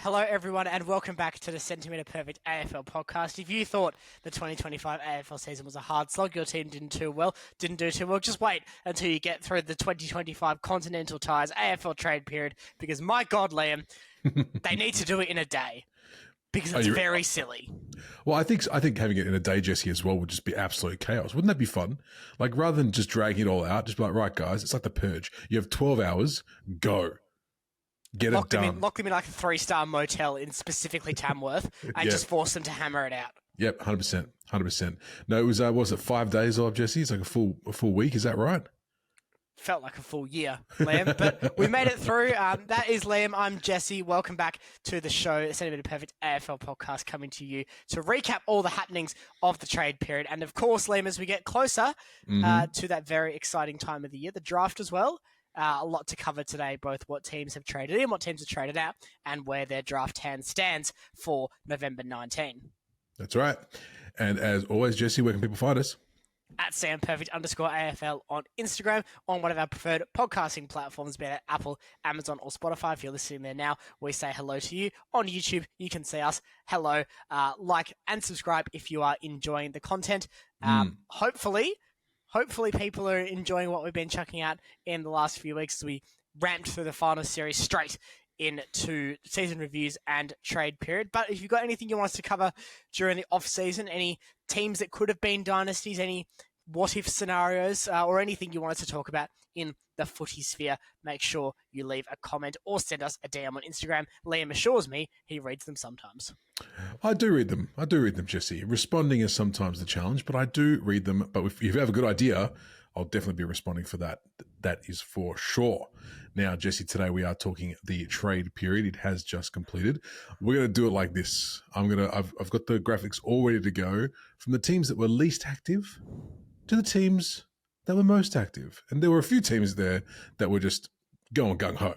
Hello, everyone, and welcome back to the Centimetre Perfect AFL podcast. If you thought the 2025 AFL season was a hard slog, your team didn't do too well, just wait until you get through the 2025 Continental Tires AFL Trade period, because my God, Liam, they need to do it in a day, because it's very silly. Well, I think having it in a day, Jesse, as well would just be absolute chaos. Wouldn't that be fun? Like, rather than just dragging it all out, just be like, right, guys, it's like the purge. You have 12 hours, go. Get it done. Lock them in like a 3-star motel in specifically Tamworth and just force them to hammer it out. Yep, 100%. No, it was it 5 days off, Jesse? It's like a full week. Is that right? Felt like a full year, Liam, but we made it through. That is Liam. I'm Jesse. Welcome back to the show, the Centimetre Perfect AFL podcast, coming to you to recap all the happenings of the trade period. And of course, Liam, as we get closer to that very exciting time of the year, the draft as well. A lot to cover today, both what teams have traded in, what teams have traded out, and where their draft hand stands for November 19. That's right. And as always, Jesse, where can people find us? At @SamPerfect_AFL on Instagram, on one of our preferred podcasting platforms, be it Apple, Amazon, or Spotify. If you're listening there now, we say hello to you. On YouTube, you can see us. Hello. Like and subscribe if you are enjoying the content. Hopefully people are enjoying what we've been chucking out in the last few weeks as we ramped through the final series straight into season reviews and trade period. But if you've got anything you want us to cover during the off-season, any teams that could have been dynasties, any what-if scenarios, or anything you want us to talk about in the footy sphere, make sure you leave a comment or send us a DM on Instagram. Liam assures me he reads them sometimes. I do read them, Jesse. Responding is sometimes the challenge, but I do read them. But if you have a good idea, I'll definitely be responding for that. That is for sure. Now, Jesse, today we are talking the trade period. It has just completed. We're going to do it like this. I've got the graphics all ready to go from the teams that were least active to the teams that were most active. And there were a few teams there that were just going gung-ho.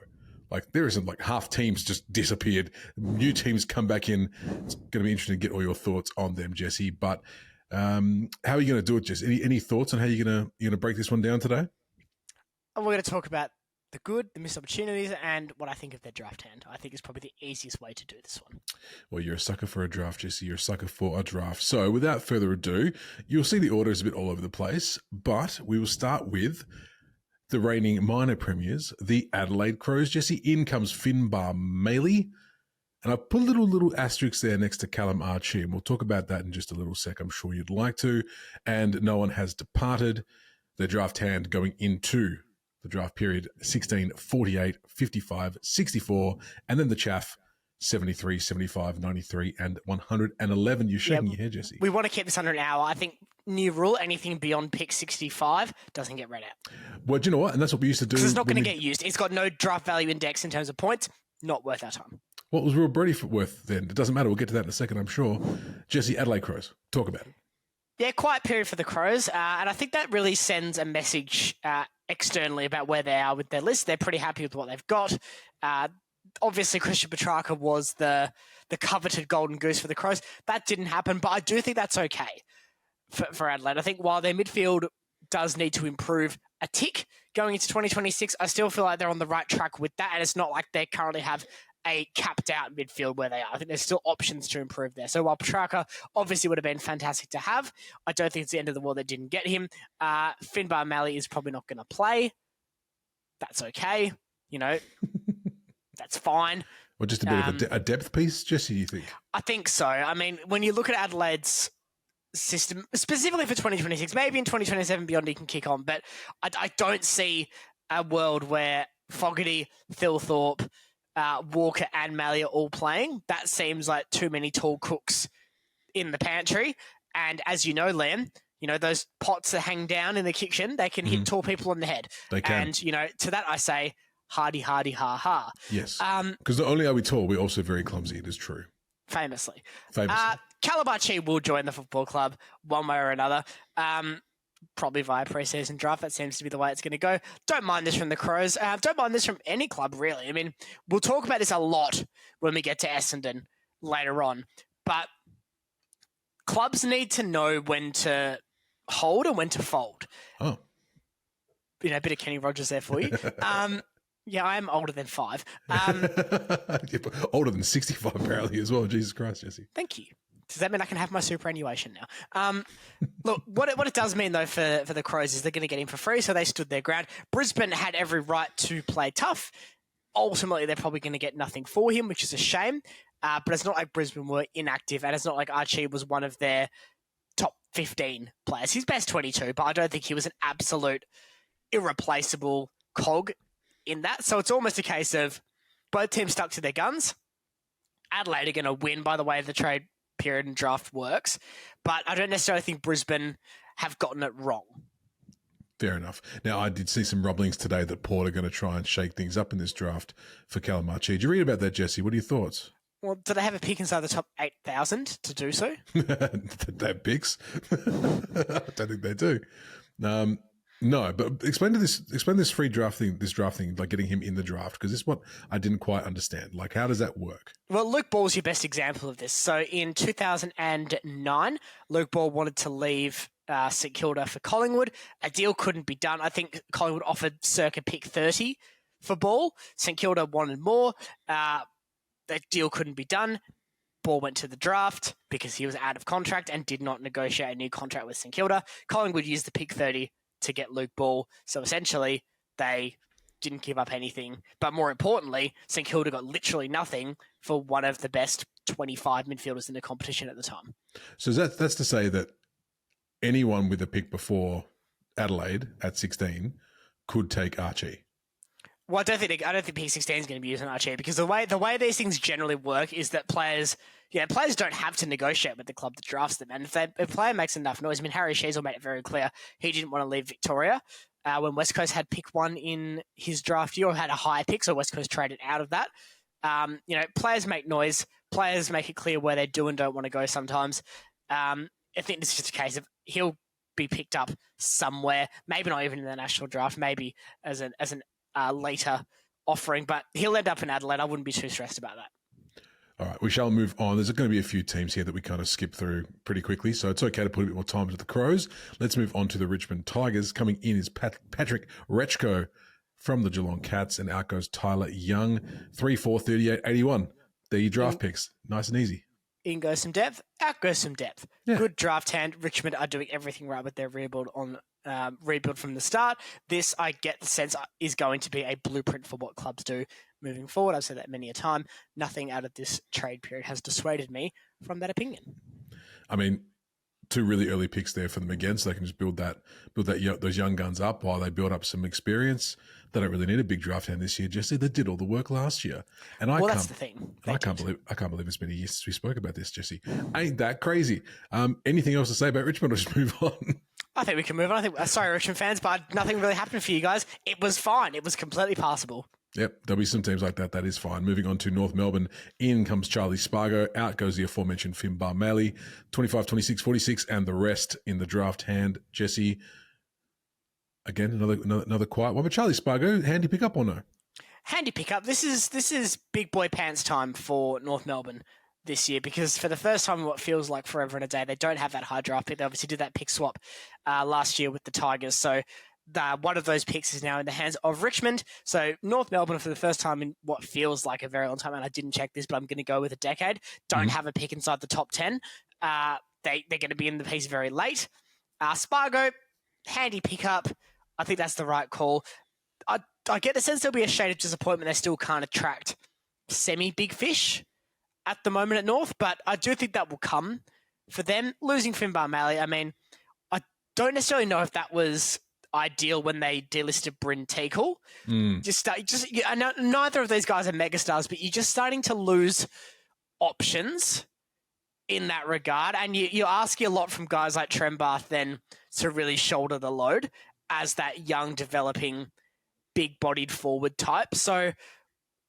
Like, there isn't like half teams just disappeared. New teams come back in. It's going to be interesting to get all your thoughts on them, Jesse. But how are you going to do it, Jesse? Any thoughts on how you're going to break this one down today? We're going to talk about the good, the missed opportunities, and what I think of their draft hand. I think is probably the easiest way to do this one. Well, you're a sucker for a draft, Jesse. You're a sucker for a draft. So without further ado, you'll see the order is a bit all over the place, but we will start with the reigning minor premiers, the Adelaide Crows. Jesse, in comes Finbar Maley. And I put a little asterisk there next to Callum Archie, and we'll talk about that in just a little sec. I'm sure you'd like to. And no one has departed. Their draft hand going into the draft period, 16, 48, 55, 64, and then the chaff, 73, 75, 93, and 111. You're shaking your head, Jesse. We want to keep this under an hour. I think new rule, anything beyond pick 65 doesn't get read out. Well, do you know what? And that's what we used to do. Because it's not going to get used. It's got no draft value index in terms of points. Not worth our time. What was Real Brady worth then? It doesn't matter. We'll get to that in a second, I'm sure. Jesse, Adelaide Crows, talk about it. Yeah, quiet period for the Crows. And I think that really sends a message externally about where they are with their list. They're pretty happy with what they've got. Obviously, Christian Petrarca was the coveted golden goose for the Crows. That didn't happen, but I do think that's okay for Adelaide. I think while their midfield does need to improve a tick going into 2026, I still feel like they're on the right track with that, and it's not like they currently have a capped out midfield where they are. I think there's still options to improve there. So while Petrarca obviously would have been fantastic to have, I don't think it's the end of the world they didn't get him. Finbar Maley is probably not going to play. That's okay. That's fine. Well, just a bit of a depth piece, Jesse, you think? I think so. I mean, when you look at Adelaide's system, specifically for 2026, maybe in 2027 beyond he can kick on, but I don't see a world where Fogarty, Thilthorpe, Walker and Maley are all playing. That seems like too many tall cooks in the pantry. And as you know, Liam, those pots that hang down in the kitchen, they can hit tall people on the head. They can. And, to that I say, hardy, hardy, ha, ha. Yes. Because not only are we tall, we're also very clumsy. It is true. Famously. Famously. will join the football club one way or another. Probably via pre-season draft. That seems to be the way it's going to go. Don't mind this from the Crows. Don't mind this from any club, really. I mean, we'll talk about this a lot when we get to Essendon later on. But clubs need to know when to hold and when to fold. Oh. A bit of Kenny Rogers there for you. Yeah, I am older than 5. Older than 65 apparently as well. Jesus Christ, Jesse. Thank you. Does that mean I can have my superannuation now? Look, what it does mean, though, for the Crows is they're going to get him for free, so they stood their ground. Brisbane had every right to play tough. Ultimately, they're probably going to get nothing for him, which is a shame. But it's not like Brisbane were inactive, and it's not like Archie was one of their top 15 players. He's best 22, but I don't think he was an absolute irreplaceable cog in that. So it's almost a case of both teams stuck to their guns. Adelaide are going to win by the way the trade period and draft works, but I don't necessarily think Brisbane have gotten it wrong. Fair enough. Now, I did see some rumblings today that Port are going to try and shake things up in this draft for Calamachi. Did you read about that, Jesse? What are your thoughts? Well, do they have a pick inside the top 8,000 to do so? They have picks? I don't think they do. No, but explain this free draft thing, like getting him in the draft, because this is what I didn't quite understand. Like, how does that work? Well, Luke Ball's your best example of this. So in 2009, Luke Ball wanted to leave St Kilda for Collingwood. A deal couldn't be done. I think Collingwood offered circa pick 30 for Ball. St Kilda wanted more. That deal couldn't be done. Ball went to the draft because he was out of contract and did not negotiate a new contract with St Kilda. Collingwood used the pick 30 to get Luke Ball. So essentially, they didn't give up anything. But more importantly, St Kilda got literally nothing for one of the best 25 midfielders in the competition at the time. So that's to say that anyone with a pick before Adelaide at 16 could take Archie. Well, I don't think pick 16 is going to be used on Archie, because the way these things generally work is that players don't have to negotiate with the club that drafts them. And if a player makes enough noise, I mean, Harry Sheasel made it very clear he didn't want to leave Victoria when West Coast had pick 1 in his draft year, or had a higher pick, so West Coast traded out of that. Players make noise. Players make it clear where they do and don't want to go sometimes. I think this is just a case of he'll be picked up somewhere, maybe not even in the national draft, maybe as an later offering, but he'll end up in Adelaide. I wouldn't be too stressed about that. All right, we shall move on. There's going to be a few teams here that we kind of skip through pretty quickly, so it's okay to put a bit more time into the Crows. Let's move on to the Richmond Tigers. Coming in is Patrick Rechko from the Geelong Cats, and out goes Tyler Young, 3-4, 38, 81. They're your draft picks. Nice and easy. In goes some depth, out goes some depth. Yeah. Good draft hand. Richmond are doing everything right with their rebuild from the start. This, I get the sense, is going to be a blueprint for what clubs do moving forward. I've said that many a time. Nothing out of this trade period has dissuaded me from that opinion. I mean, 2 really early picks there for them again, so they can just build those young guns up while they build up some experience. They don't really need a big draft hand this year, Jesse. They did all the work last year, and that's the thing. I can't believe it's been a year since we spoke about this, Jesse. Ain't that crazy? Anything else to say about Richmond, or just move on? I think we can move on. Sorry, Richmond fans, but nothing really happened for you guys. It was fine. It was completely passable. Yep, there'll be some teams like that. That is fine. Moving on to North Melbourne. In comes Charlie Spargo. Out goes the aforementioned Finn Barmeli. 25, 26, 46, and the rest in the draft hand. Jesse, again, another quiet one. But Charlie Spargo, handy pickup or no? Handy pickup. This is big boy pants time for North Melbourne this year, because for the first time in what feels like forever and a day, they don't have that high draft pick. They obviously did that pick swap last year with the Tigers. So one of those picks is now in the hands of Richmond. So North Melbourne, for the first time in what feels like a very long time, and I didn't check this, but I'm going to go with a decade, don't have a pick inside the top 10. They're going to be in the piece very late. Spargo, handy pickup. I think that's the right call. I get the sense there'll be a shade of disappointment. They still can't attract semi-big fish at the moment at North, but I do think that will come for them. Losing Finn Barmeli, I mean, I don't necessarily know if that was ideal when they delisted Bryn Teakle. I know neither of these guys are megastars, but you're just starting to lose options in that regard, and you're asking a lot from guys like Trembath then to really shoulder the load as that young, developing, big-bodied forward type. So,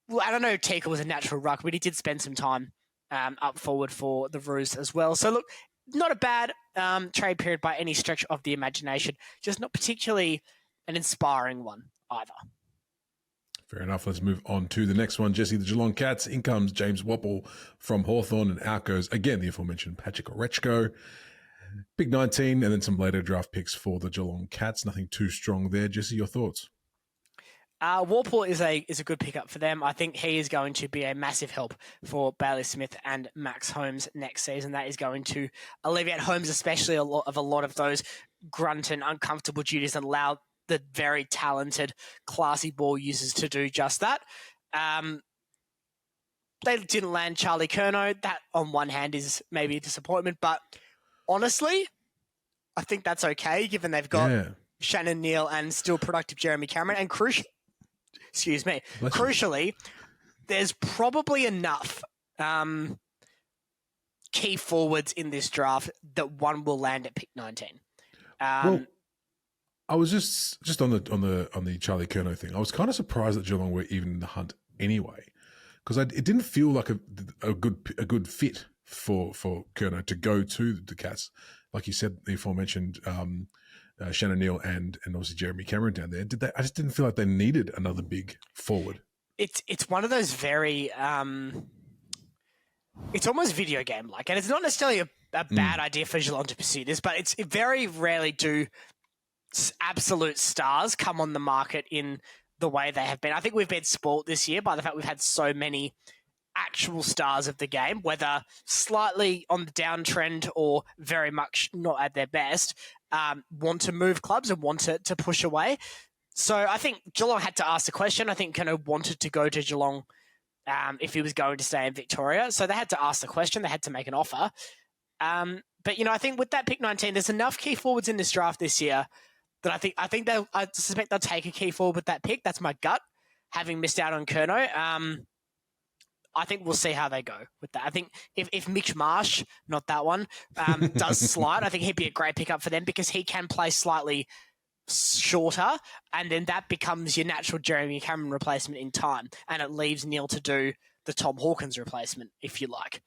well, I don't know if Teakle was a natural ruck, but he did spend some time up forward for the Roos as well. So, look, not a bad trade period by any stretch of the imagination, just not particularly an inspiring one either. Fair enough. Let's move on to the next one, Jesse. The Geelong Cats. In comes James Wapple from Hawthorn, and out goes, again, the aforementioned Patrick Orechko. Big 19, and then some later draft picks for the Geelong Cats. Nothing too strong there. Jesse, your thoughts? Warple is a good pickup for them. I think he is going to be a massive help for Bailey Smith and Max Holmes next season. That is going to alleviate Holmes, especially a lot of those grunt and uncomfortable duties, and allow the very talented, classy ball users to do just that. They didn't land Charlie Curnow. That, on one hand, is maybe a disappointment, but honestly, I think that's okay, given they've got Shannon Neal and still productive Jeremy Cameron, and crucially, there's probably enough key forwards in this draft that one will land at pick 19. Well, I was just on the Charlie Curnow thing. I was kind of surprised that Geelong were even in the hunt anyway, because it didn't feel like a good fit for Curnow to go to the Cats. Like you said, the aforementioned Shannon Neal and obviously Jeremy Cameron down there. I just didn't feel like they needed another big forward. It's one of those very it's almost video game like, and it's not necessarily a bad idea for Geelong to pursue this, but it very rarely do absolute stars come on the market in the way they have been. I think we've been spoilt this year by the fact we've had so many actual stars of the game, whether slightly on the downtrend or very much not at their best, want to move clubs and want to push away. So I think Geelong had to ask the question. I think Curnow wanted to go to Geelong if he was going to stay in Victoria. So they had to ask the question. They had to make an offer. But, I think with that pick 19, there's enough key forwards in this draft this year that I suspect they'll take a key forward with that pick. That's my gut, having missed out on Curnow. I think we'll see how they go with that. I think if Mitch Marsh, not that one, does slide, I think he'd be a great pickup for them because he can play slightly shorter, and then that becomes your natural Jeremy Cameron replacement in time, and it leaves Neil to do the Tom Hawkins replacement, if you like,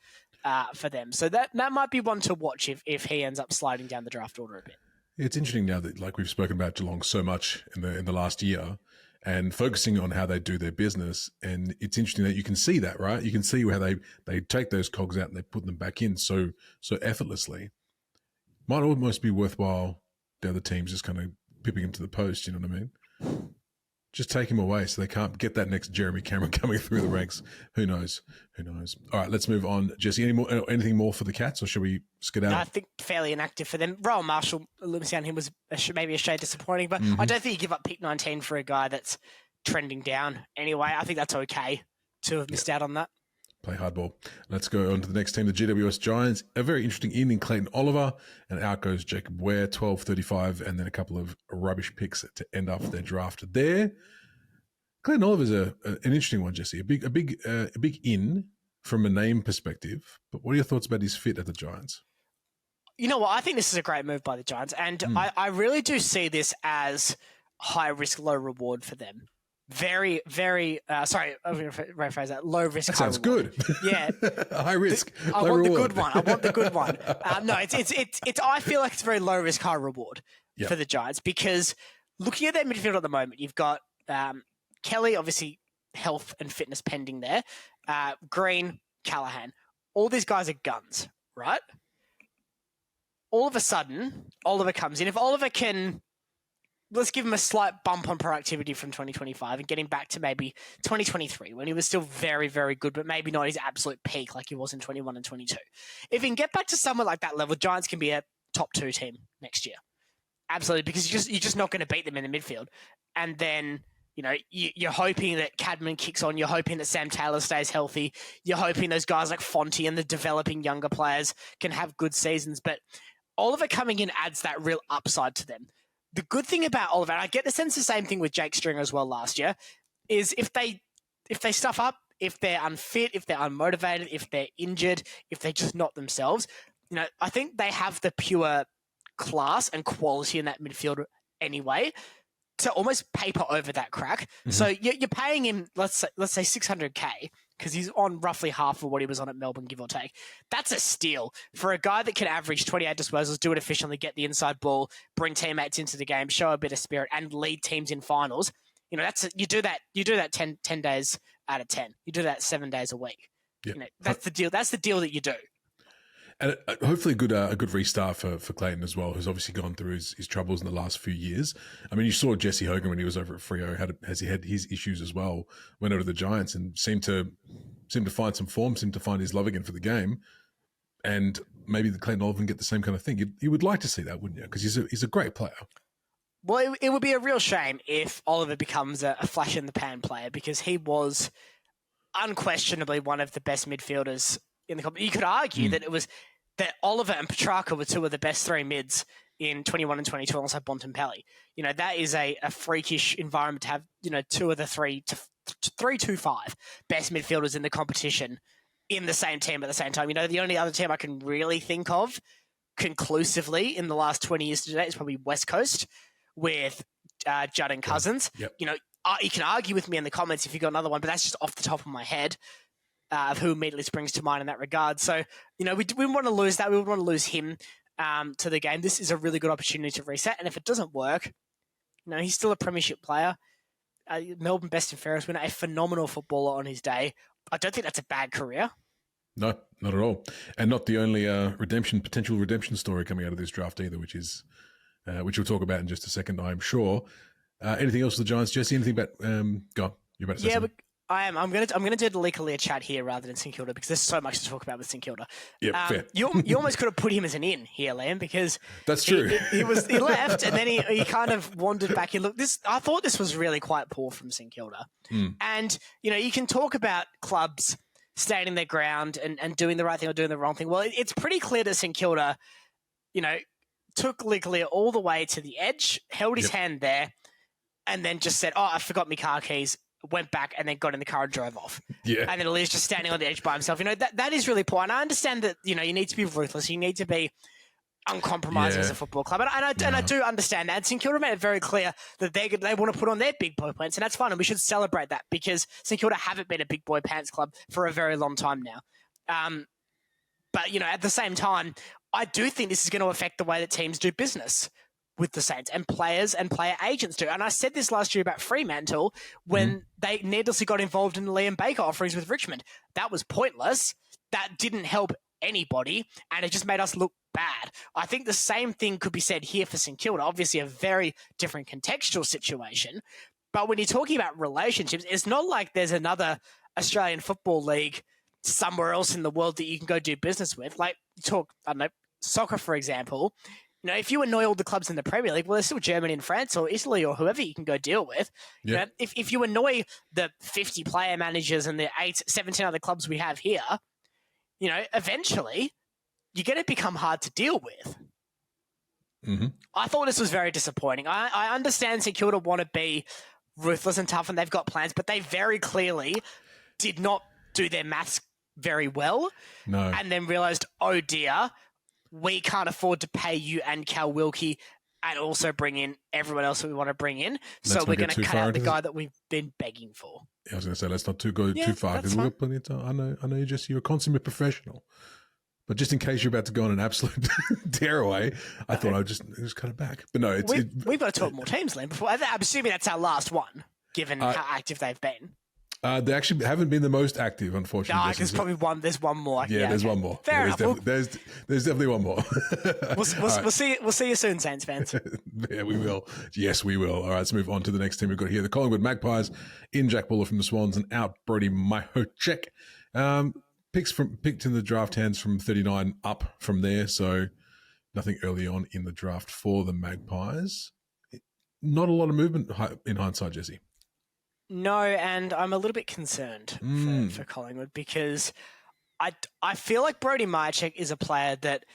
for them. So that might be one to watch if he ends up sliding down the draft order a bit. It's interesting now that, like, we've spoken about Geelong so much in the last year, and focusing on how they do their business. And it's interesting that you can see that, right? You can see how they take those cogs out and they put them back in so effortlessly. Might almost be worthwhile the other teams just kind of pipping him to the post, you know what I mean? Just take him away so they can't get that next Jeremy Cameron coming through the ranks. Who knows? All right, let's move on. Jesse, anything more for the Cats, or should we skedaddle? No, I think fairly inactive for them. Rowan Marshall, looking down him, was maybe a shade disappointing, but I don't think you give up pick 19 for a guy that's trending down anyway. I think that's okay to have missed out on that. Play hardball. Let's go on to the next team, the GWS Giants. A very interesting in Clayton Oliver, and out goes Jacob Ware, 12.35, and then a couple of rubbish picks to end off their draft there. Clayton Oliver's an interesting one, Jesse. A big in from a name perspective. But what are your thoughts about his fit at the Giants? You know what? I think this is a great move by the Giants, and I really do see this as high risk, low reward for them. Very, very, sorry, I'm going to rephrase that. Low risk, high reward. Good. Yeah. High risk, I want the good one. No, it's. I feel like it's very low risk, high reward for the Giants, because looking at their midfield at the moment, you've got Kelly, obviously health and fitness pending there. Green, Callahan. All these guys are guns, right? All of a sudden, Oliver comes in. If Oliver can... Let's give him a slight bump on productivity from 2025 and get him back to maybe 2023 when he was still very, very good, but maybe not his absolute peak like he was in 21 and 22. If he can get back to somewhere like that level, Giants can be a top 2 team next year. Absolutely, because you're just not going to beat them in the midfield. And then, you're hoping that Cadman kicks on. You're hoping that Sam Taylor stays healthy. You're hoping those guys like Fonte and the developing younger players can have good seasons. But Oliver coming in adds that real upside to them. The good thing about Oliver, and I get the sense the same thing with Jake Stringer as well last year, is if they stuff up, if they're unfit, if they're unmotivated, if they're injured, if they're just not themselves, I think they have the pure class and quality in that midfield anyway to almost paper over that crack. Mm-hmm. So you're paying him, let's say $600K, because he's on roughly half of what he was on at Melbourne, give or take. That's a steal for a guy that can average 28 disposals, do it efficiently, get the inside ball, bring teammates into the game, show a bit of spirit, and lead teams in finals. You do that 10 days out of 10. You do that 7 days a week. Yep. That's the deal. That's the deal that you do. And hopefully a good restart for Clayton as well, who's obviously gone through his troubles in the last few years. I mean, you saw Jesse Hogan when he was over at Freo, has he had his issues as well, went over to the Giants and seemed to find some form, seemed to find his love again for the game. And maybe the Clayton Oliver get the same kind of thing. You would like to see that, wouldn't you? Because he's a great player. Well, it would be a real shame if Oliver becomes a flash-in-the-pan player, because he was unquestionably one of the best midfielders in the company. You could argue that it was that Oliver and Petrarca were two of the best three mids in 21 and 22, alongside Bontempelli. That is a freakish environment to have, two of the 3 to 5 best midfielders in the competition in the same team at the same time. The only other team I can really think of conclusively in the last 20 years to date is probably West Coast with Judd and Cousins. Yep. You can argue with me in the comments if you've got another one, but that's just off the top of my head of who immediately springs to mind in that regard. So, we wouldn't want to lose that. We wouldn't want to lose him to the game. This is a really good opportunity to reset. And if it doesn't work, he's still a premiership player. Melbourne best and fairest winner, a phenomenal footballer on his day. I don't think that's a bad career. No, not at all. And not the only potential redemption story coming out of this draft either, which we'll talk about in just a second, I'm sure. Anything else for the Giants, Jesse? Anything about go on. You're about to say something? I am. I'm going to do the Leaker chat here rather than St Kilda, because there's so much to talk about with St Kilda. Yeah, fair. You almost could have put him as an in here, Liam, because that's true. He left and then he kind of wandered back in. Look, I thought this was really quite poor from St Kilda, and you can talk about clubs standing their ground and doing the right thing or doing the wrong thing. Well, it's pretty clear that St Kilda, took Lickley all the way to the edge, held his hand there, and then just said, "Oh, I forgot my car keys." Went back and then got in the car and drove off. Yeah. And then Ali's just standing on the edge by himself. That is really poor. And I understand that, you need to be ruthless. You need to be uncompromising as a football club. And I do understand that. And St Kilda made it very clear that they want to put on their big boy pants, and that's fine. And we should celebrate that, because St Kilda haven't been a big boy pants club for a very long time now. But, at the same time, I do think this is going to affect the way that teams do business with the Saints, and players and player agents do. And I said this last year about Fremantle when they needlessly got involved in the Liam Baker offerings with Richmond. That was pointless. That didn't help anybody, and it just made us look bad. I think the same thing could be said here for St Kilda. Obviously a very different contextual situation, but when you're talking about relationships, it's not like there's another Australian Football League somewhere else in the world that you can go do business with. Like, talk, I don't know, soccer, for example. If you annoy all the clubs in the Premier League, well, there's still Germany and France or Italy or whoever you can go deal with. Yeah. If you annoy the 50 player managers and the 17 other clubs we have here, eventually you're going to become hard to deal with. Mm-hmm. I thought this was very disappointing. I understand St Kilda want to be ruthless and tough and they've got plans, but they very clearly did not do their maths very well. No. And then realised, oh dear, we can't afford to pay you and Cal Wilkie and also bring in everyone else that we want to bring in. So we're going to cut out the guy that we've been begging for. I was going to say, let's not go too far, because we've got plenty of time. I know you're a consummate professional. But just in case you're about to go on an absolute tearaway, I thought I would just cut it back. But no, we've got to talk more teams, Liam. Before, I'm assuming that's our last one, given how active they've been. They actually haven't been the most active, unfortunately. No, there's probably one. There's one more. There's one more. Fair enough. There's definitely one more. We'll see you soon, Saints fans. Yeah, we will. Yes, we will. All right, let's move on to the next team we've got here. The Collingwood Magpies, in Jack Buller from the Swans and out Brody Mahocek. Picked in the draft hands from 39 up from there, so nothing early on in the draft for the Magpies. Not a lot of movement in hindsight, Jesse. No, and I'm a little bit concerned for Collingwood, because I feel like Brody Mahocek is a player that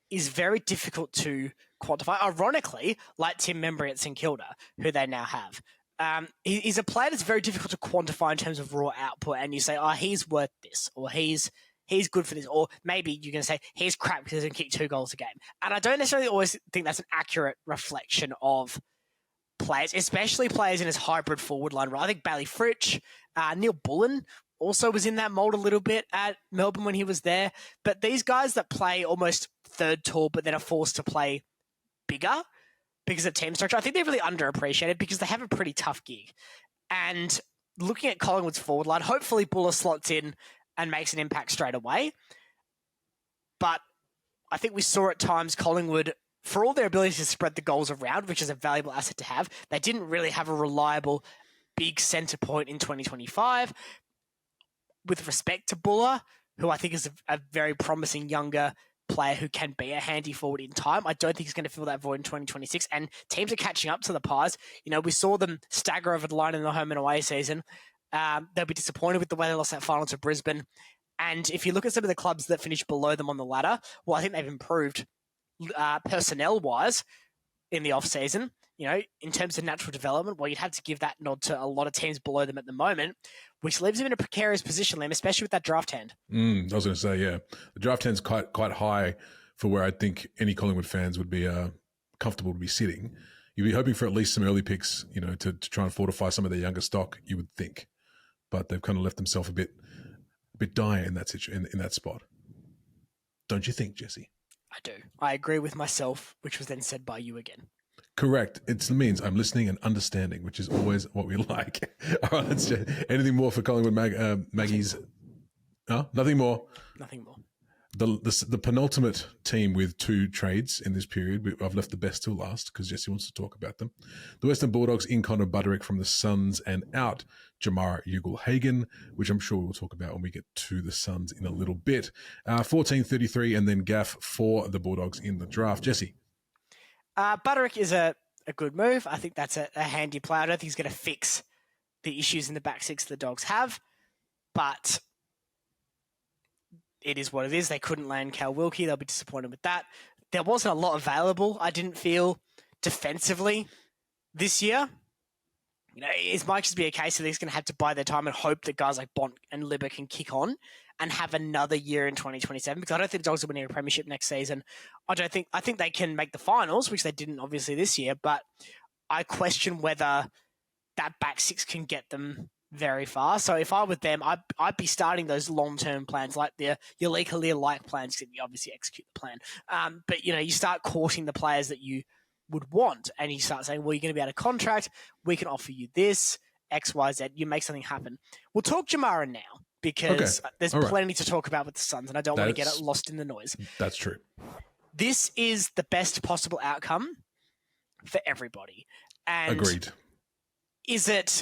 is very difficult to quantify. Ironically, like Tim Membry at St Kilda, who they now have. He's a player that's very difficult to quantify in terms of raw output, and you say, oh, he's worth this, or he's good for this, or maybe you're going to say he's crap because he doesn't kick 2 goals a game. And I don't necessarily always think that's an accurate reflection of players, especially players in his hybrid forward line. Right? I think Bailey Fritsch, Neil Bullen also was in that mould a little bit at Melbourne when he was there. But these guys that play almost third tall but then are forced to play bigger because of team structure, I think they're really underappreciated because they have a pretty tough gig. And looking at Collingwood's forward line, hopefully Buller slots in and makes an impact straight away. But I think we saw at times Collingwood, for all their ability to spread the goals around, which is a valuable asset to have, they didn't really have a reliable big centre point in 2025. With respect to Buller, who I think is a very promising younger player who can be a handy forward in time, I don't think he's going to fill that void in 2026. And teams are catching up to the Pies. We saw them stagger over the line in the home and away season. They'll be disappointed with the way they lost that final to Brisbane. And if you look at some of the clubs that finished below them on the ladder, well, I think they've improved personnel-wise in the off-season. In terms of natural development, well, you'd have to give that nod to a lot of teams below them at the moment, which leaves them in a precarious position, Liam, especially with that draft hand. I was going to say, yeah, the draft hand's quite high for where I think any Collingwood fans would be comfortable to be sitting. You'd be hoping for at least some early picks, to try and fortify some of their younger stock, you would think. But they've kind of left themselves a bit dire in that situation, in that spot. Don't you think, Jesse? I do. I agree with myself, which was then said by you again. Correct. It means I'm listening and understanding, which is always what we like. All right, let's check. Anything more for Collingwood Maggies? No, nothing more. Nothing more. The penultimate team with 2 trades in this period. I've left the best till last because Jesse wants to talk about them. The Western Bulldogs in Connor Buderick from the Suns and out Jamara Ugle-Hagan, which I'm sure we'll talk about when we get to the Suns in a little bit. 14.33 and then Gaff for the Bulldogs in the draft. Jesse. Buderick is a good move. I think that's a handy player. I don't think he's going to fix the issues in the back six the Dogs have, but it is what it is. They couldn't land Cal Wilkie. They'll be disappointed with that. There wasn't a lot available, I didn't feel, defensively this year. It might just be a case that they're going to have to buy their time and hope that guys like Bont and Libba can kick on and have another year in 2027, because I don't think the Dogs are winning a premiership next season. I think they can make the finals, which they didn't obviously this year, but I question whether that back six can get them very far. So if I were them, I'd be starting those long-term plans, like your Lee Kalia-like plans, because you obviously execute the plan. But you start courting the players that you would want, and you start saying, well, you're going to be out of contract, we can offer you this, X, Y, Z, you make something happen. We'll talk Jamara now, because there's plenty to talk about with the Suns, and I don't want to get it lost in the noise. That's true. This is the best possible outcome for everybody. And agreed. Is it,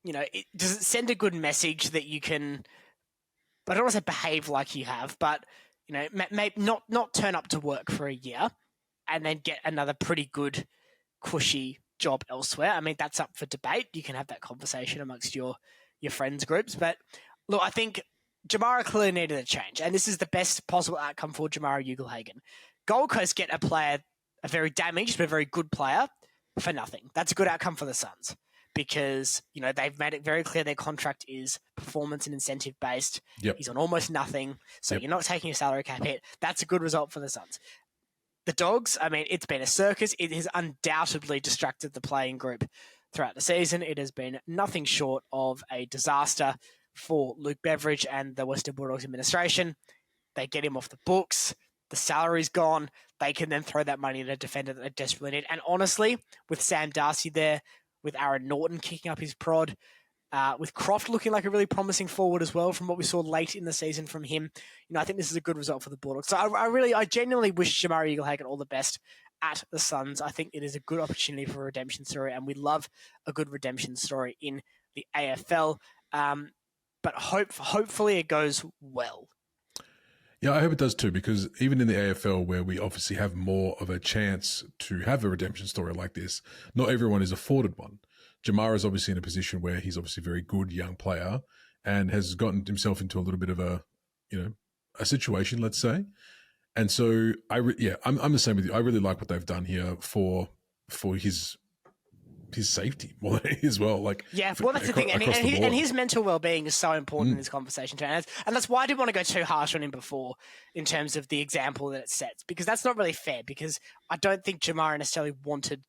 does it send a good message that you can, I don't want to say behave like you have, but, maybe not turn up to work for a year and then get another pretty good, cushy job elsewhere? I mean, that's up for debate. You can have that conversation amongst your friends groups. But look, I think Jamara clearly needed a change, and this is the best possible outcome for Jamara Ugle-Hagan. Gold Coast get a very damaged but very good player for nothing. That's a good outcome for the Suns, because they've made it very clear their contract is performance and incentive based. Yep. He's on almost nothing, so you're not taking a salary cap hit. That's a good result for the Suns. The Dogs, I mean, it's been a circus. It has undoubtedly distracted the playing group throughout the season. It has been nothing short of a disaster for Luke Beveridge and the Western Bulldogs administration. They get him off the books. The salary's gone. They can then throw that money at a defender that they desperately need. And honestly, with Sam Darcy there, with Aaron Norton kicking up his prod, with Croft looking like a really promising forward as well from what we saw late in the season from him, I think this is a good result for the Bulldogs. So I genuinely wish Jamara Ugle-Hagan all the best at the Suns. I think it is a good opportunity for a redemption story, and we love a good redemption story in the AFL. But hopefully it goes well. Yeah, I hope it does too, because even in the AFL, where we obviously have more of a chance to have a redemption story like this, not everyone is afforded one. Jamara is obviously in a position where he's obviously a very good young player and has gotten himself into a little bit of a situation, let's say. And so I'm the same with you. I really like what they've done here for his safety more than as well. That's the thing. And his mental well-being is so important in this conversation too. And that's why I didn't want to go too harsh on him before in terms of the example that it sets, because that's not really fair, because I don't think Jamara necessarily wanted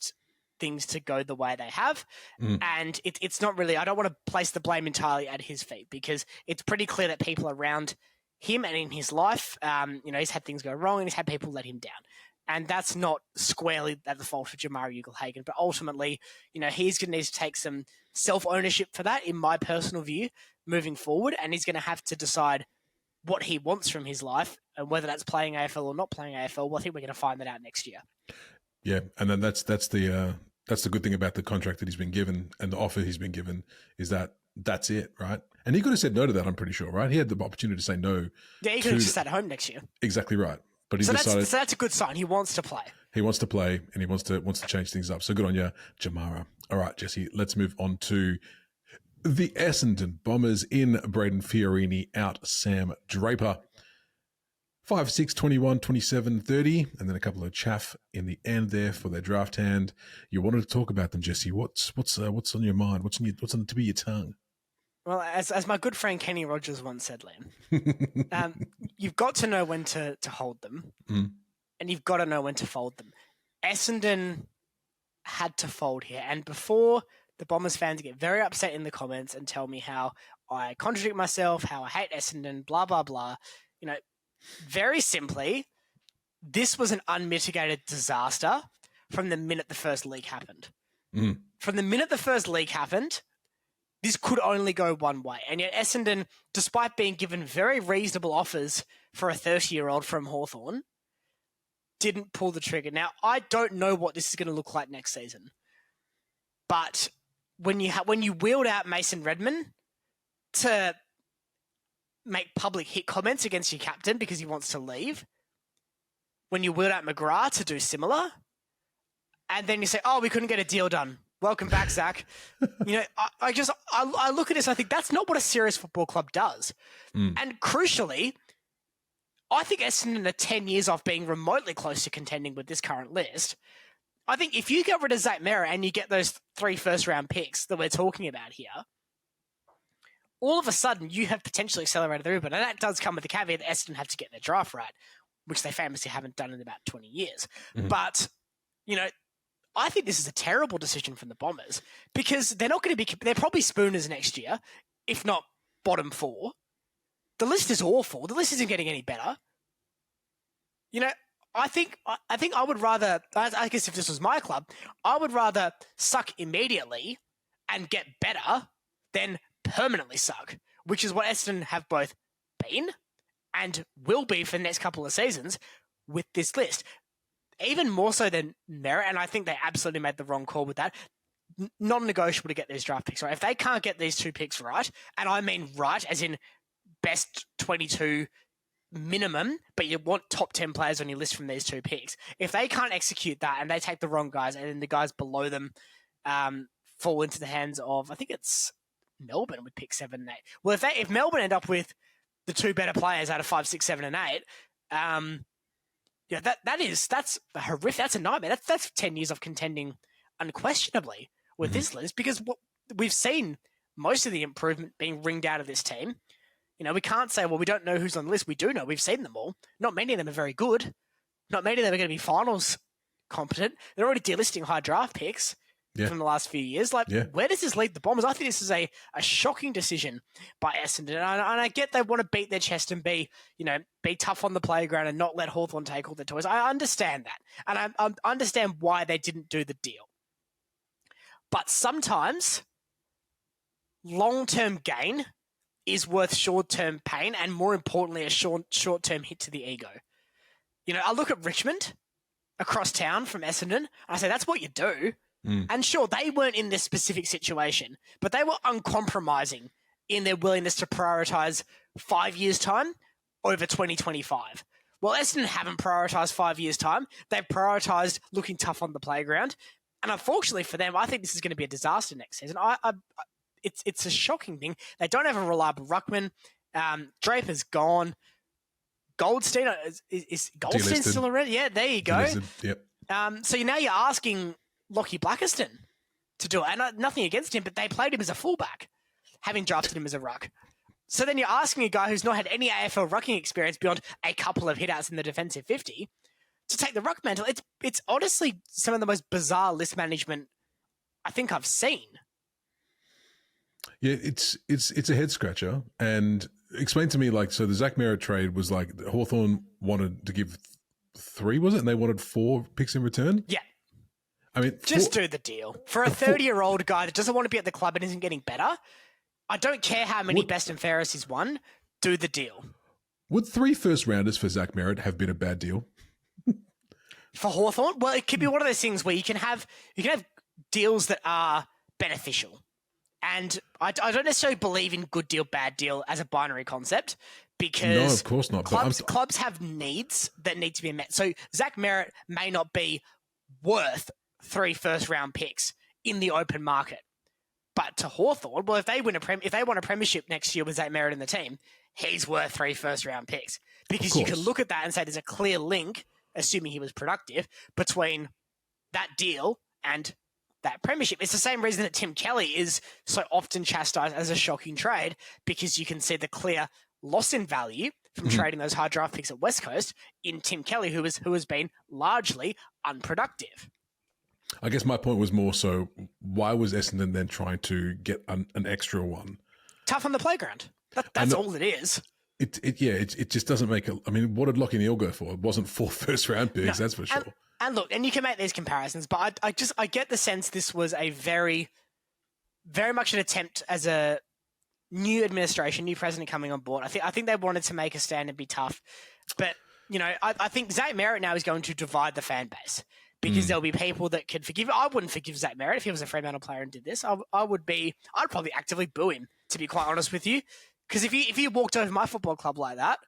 things to go the way they have. And it's not really, I don't want to place the blame entirely at his feet, because it's pretty clear that people around him and in his life, he's had things go wrong and he's had people let him down. And that's not squarely at the fault of Jamara Ugle-Hagan. But ultimately, he's going to need to take some self-ownership for that, in my personal view, moving forward. And he's going to have to decide what he wants from his life, and whether that's playing AFL or not playing AFL, well, I think we're going to find that out next year. Yeah, and then that's the good thing about the contract that he's been given and the offer he's been given is that that's it, right? And he could have said no to that, I'm pretty sure, right? He had the opportunity to say no. Yeah, he could have just sat at home next year. Exactly right. But he decided... So that's a good sign. He wants to play. He wants to play, and he wants to change things up. So good on you, Jamara. All right, Jesse, let's move on to the Essendon Bombers in Braden Fiorini, out Sam Draper. 5-6, 21, 27, 30, and then a couple of chaff in the end there for their draft hand. You wanted to talk about them, Jesse. What's on your mind? What's on the tip of your tongue? Well, as my good friend Kenny Rogers once said, Liam, you've got to know when to hold them, and you've got to know when to fold them. Essendon had to fold here, and before the Bombers fans get very upset in the comments and tell me how I contradict myself, how I hate Essendon, blah, blah, blah, very simply, this was an unmitigated disaster from the minute the first league happened. From the minute the first league happened, this could only go one way. And yet Essendon, despite being given very reasonable offers for a 30-year-old from Hawthorn, didn't pull the trigger. Now, I don't know what this is going to look like next season. But when you wheeled out Mason Redman to make public hit comments against your captain because he wants to leave, when you wheeled out McGrath to do similar, and then you say, oh, we couldn't get a deal done. Welcome back, Zach. I look at this, I think that's not what a serious football club does. And crucially, I think Essendon are 10 years off being remotely close to contending with this current list. I think if you get rid of Zach Merritt and you get those 3 first-round picks that we're talking about here, all of a sudden you have potentially accelerated the ribbon. And that does come with the caveat that Essendon have to get their draft right, which they famously haven't done in about 20 years. But, I think this is a terrible decision from the Bombers because they're not going to be... They're probably spooners next year, if not bottom 4. The list is awful. The list isn't getting any better. I think I would rather... I guess if this was my club, I would rather suck immediately and get better than permanently suck, which is what Essendon have both been and will be for the next couple of seasons with this list. Even more so than Merritt, and I think they absolutely made the wrong call with that, non-negotiable to get these draft picks right. If they can't get these 2 picks right, and I mean right as in best 22 minimum, but you want top 10 players on your list from these 2 picks, if they can't execute that and they take the wrong guys and then the guys below them fall into the hands of, I think it's Melbourne with pick 7 and 8. Well, if Melbourne end up with the 2 better players out of 5, 6, 7, and 8, that's horrific. That's a nightmare. That's 10 years of contending unquestionably with this list because we've seen most of the improvement being wringed out of this team. We can't say, well, we don't know who's on the list. We do know. We've seen them all. Not many of them are very good. Not many of them are going to be finals competent. They're already delisting high draft picks from the last few years. Where does this lead the Bombers? I think this is a shocking decision by Essendon. And I get they want to beat their chest and be tough on the playground and not let Hawthorn take all their toys. I understand that. And I understand why they didn't do the deal. But sometimes long-term gain is worth short-term pain and, more importantly, a short-term hit to the ego. I look at Richmond across town from Essendon, and I say, that's what you do. And sure, they weren't in this specific situation, but they were uncompromising in their willingness to prioritise 5 years' time over 2025. Well, Essendon haven't prioritised 5 years' time. They've prioritised looking tough on the playground. And unfortunately for them, I think this is going to be a disaster next season. It's a shocking thing. They don't have a reliable ruckman. Draper's gone. Goldstein, is Goldstein still around? Yeah, there you go. Delisted. Yep. So now you're asking Lockie Blackiston to do it. And nothing against him, but they played him as a fullback, having drafted him as a ruck. So then you're asking a guy who's not had any AFL rucking experience beyond a couple of hitouts in the defensive 50 to take the ruck mantle. It's honestly some of the most bizarre list management I think I've seen. Yeah, it's a head scratcher. And explain to me, so the Zach Merritt trade was Hawthorn wanted to give 3, was it? And they wanted 4 picks in return? Yeah. I mean, just do the deal. For a 30-year-old guy that doesn't want to be at the club and isn't getting better, I don't care how many best and fairest he's won, do the deal. Would 3 first-rounders for Zach Merritt have been a bad deal? For Hawthorn? Well, it could be one of those things where you can have deals that are beneficial. And I don't necessarily believe in good deal, bad deal as a binary concept because no, of course not. Clubs have needs that need to be met. So Zach Merritt may not be worth 3 first-round picks in the open market. But to Hawthorn, well, if they want a premiership next year with Zach Merritt in the team, he's worth 3 first-round picks. Because you can look at that and say there's a clear link, assuming he was productive, between that deal and that premiership. It's the same reason that Tim Kelly is so often chastised as a shocking trade, because you can see the clear loss in value from trading those high draft picks at West Coast in Tim Kelly, who has been largely unproductive. I guess my point was more so, why was Essendon then trying to get an extra one? Tough on the playground. That's all it is. It just doesn't make it. I mean, what did Lockie Neal go for? It wasn't 4 first-round picks, that's for sure. And look, and you can make these comparisons, but I get the sense this was a very, very much an attempt as a new administration, new president coming on board. I think they wanted to make a stand and be tough, but I think Zach Merritt now is going to divide the fan base because there'll be people that could forgive. I wouldn't forgive Zach Merritt if he was a Fremantle player and did this. I'd probably actively boo him, to be quite honest with you, because if he walked over my football club like that.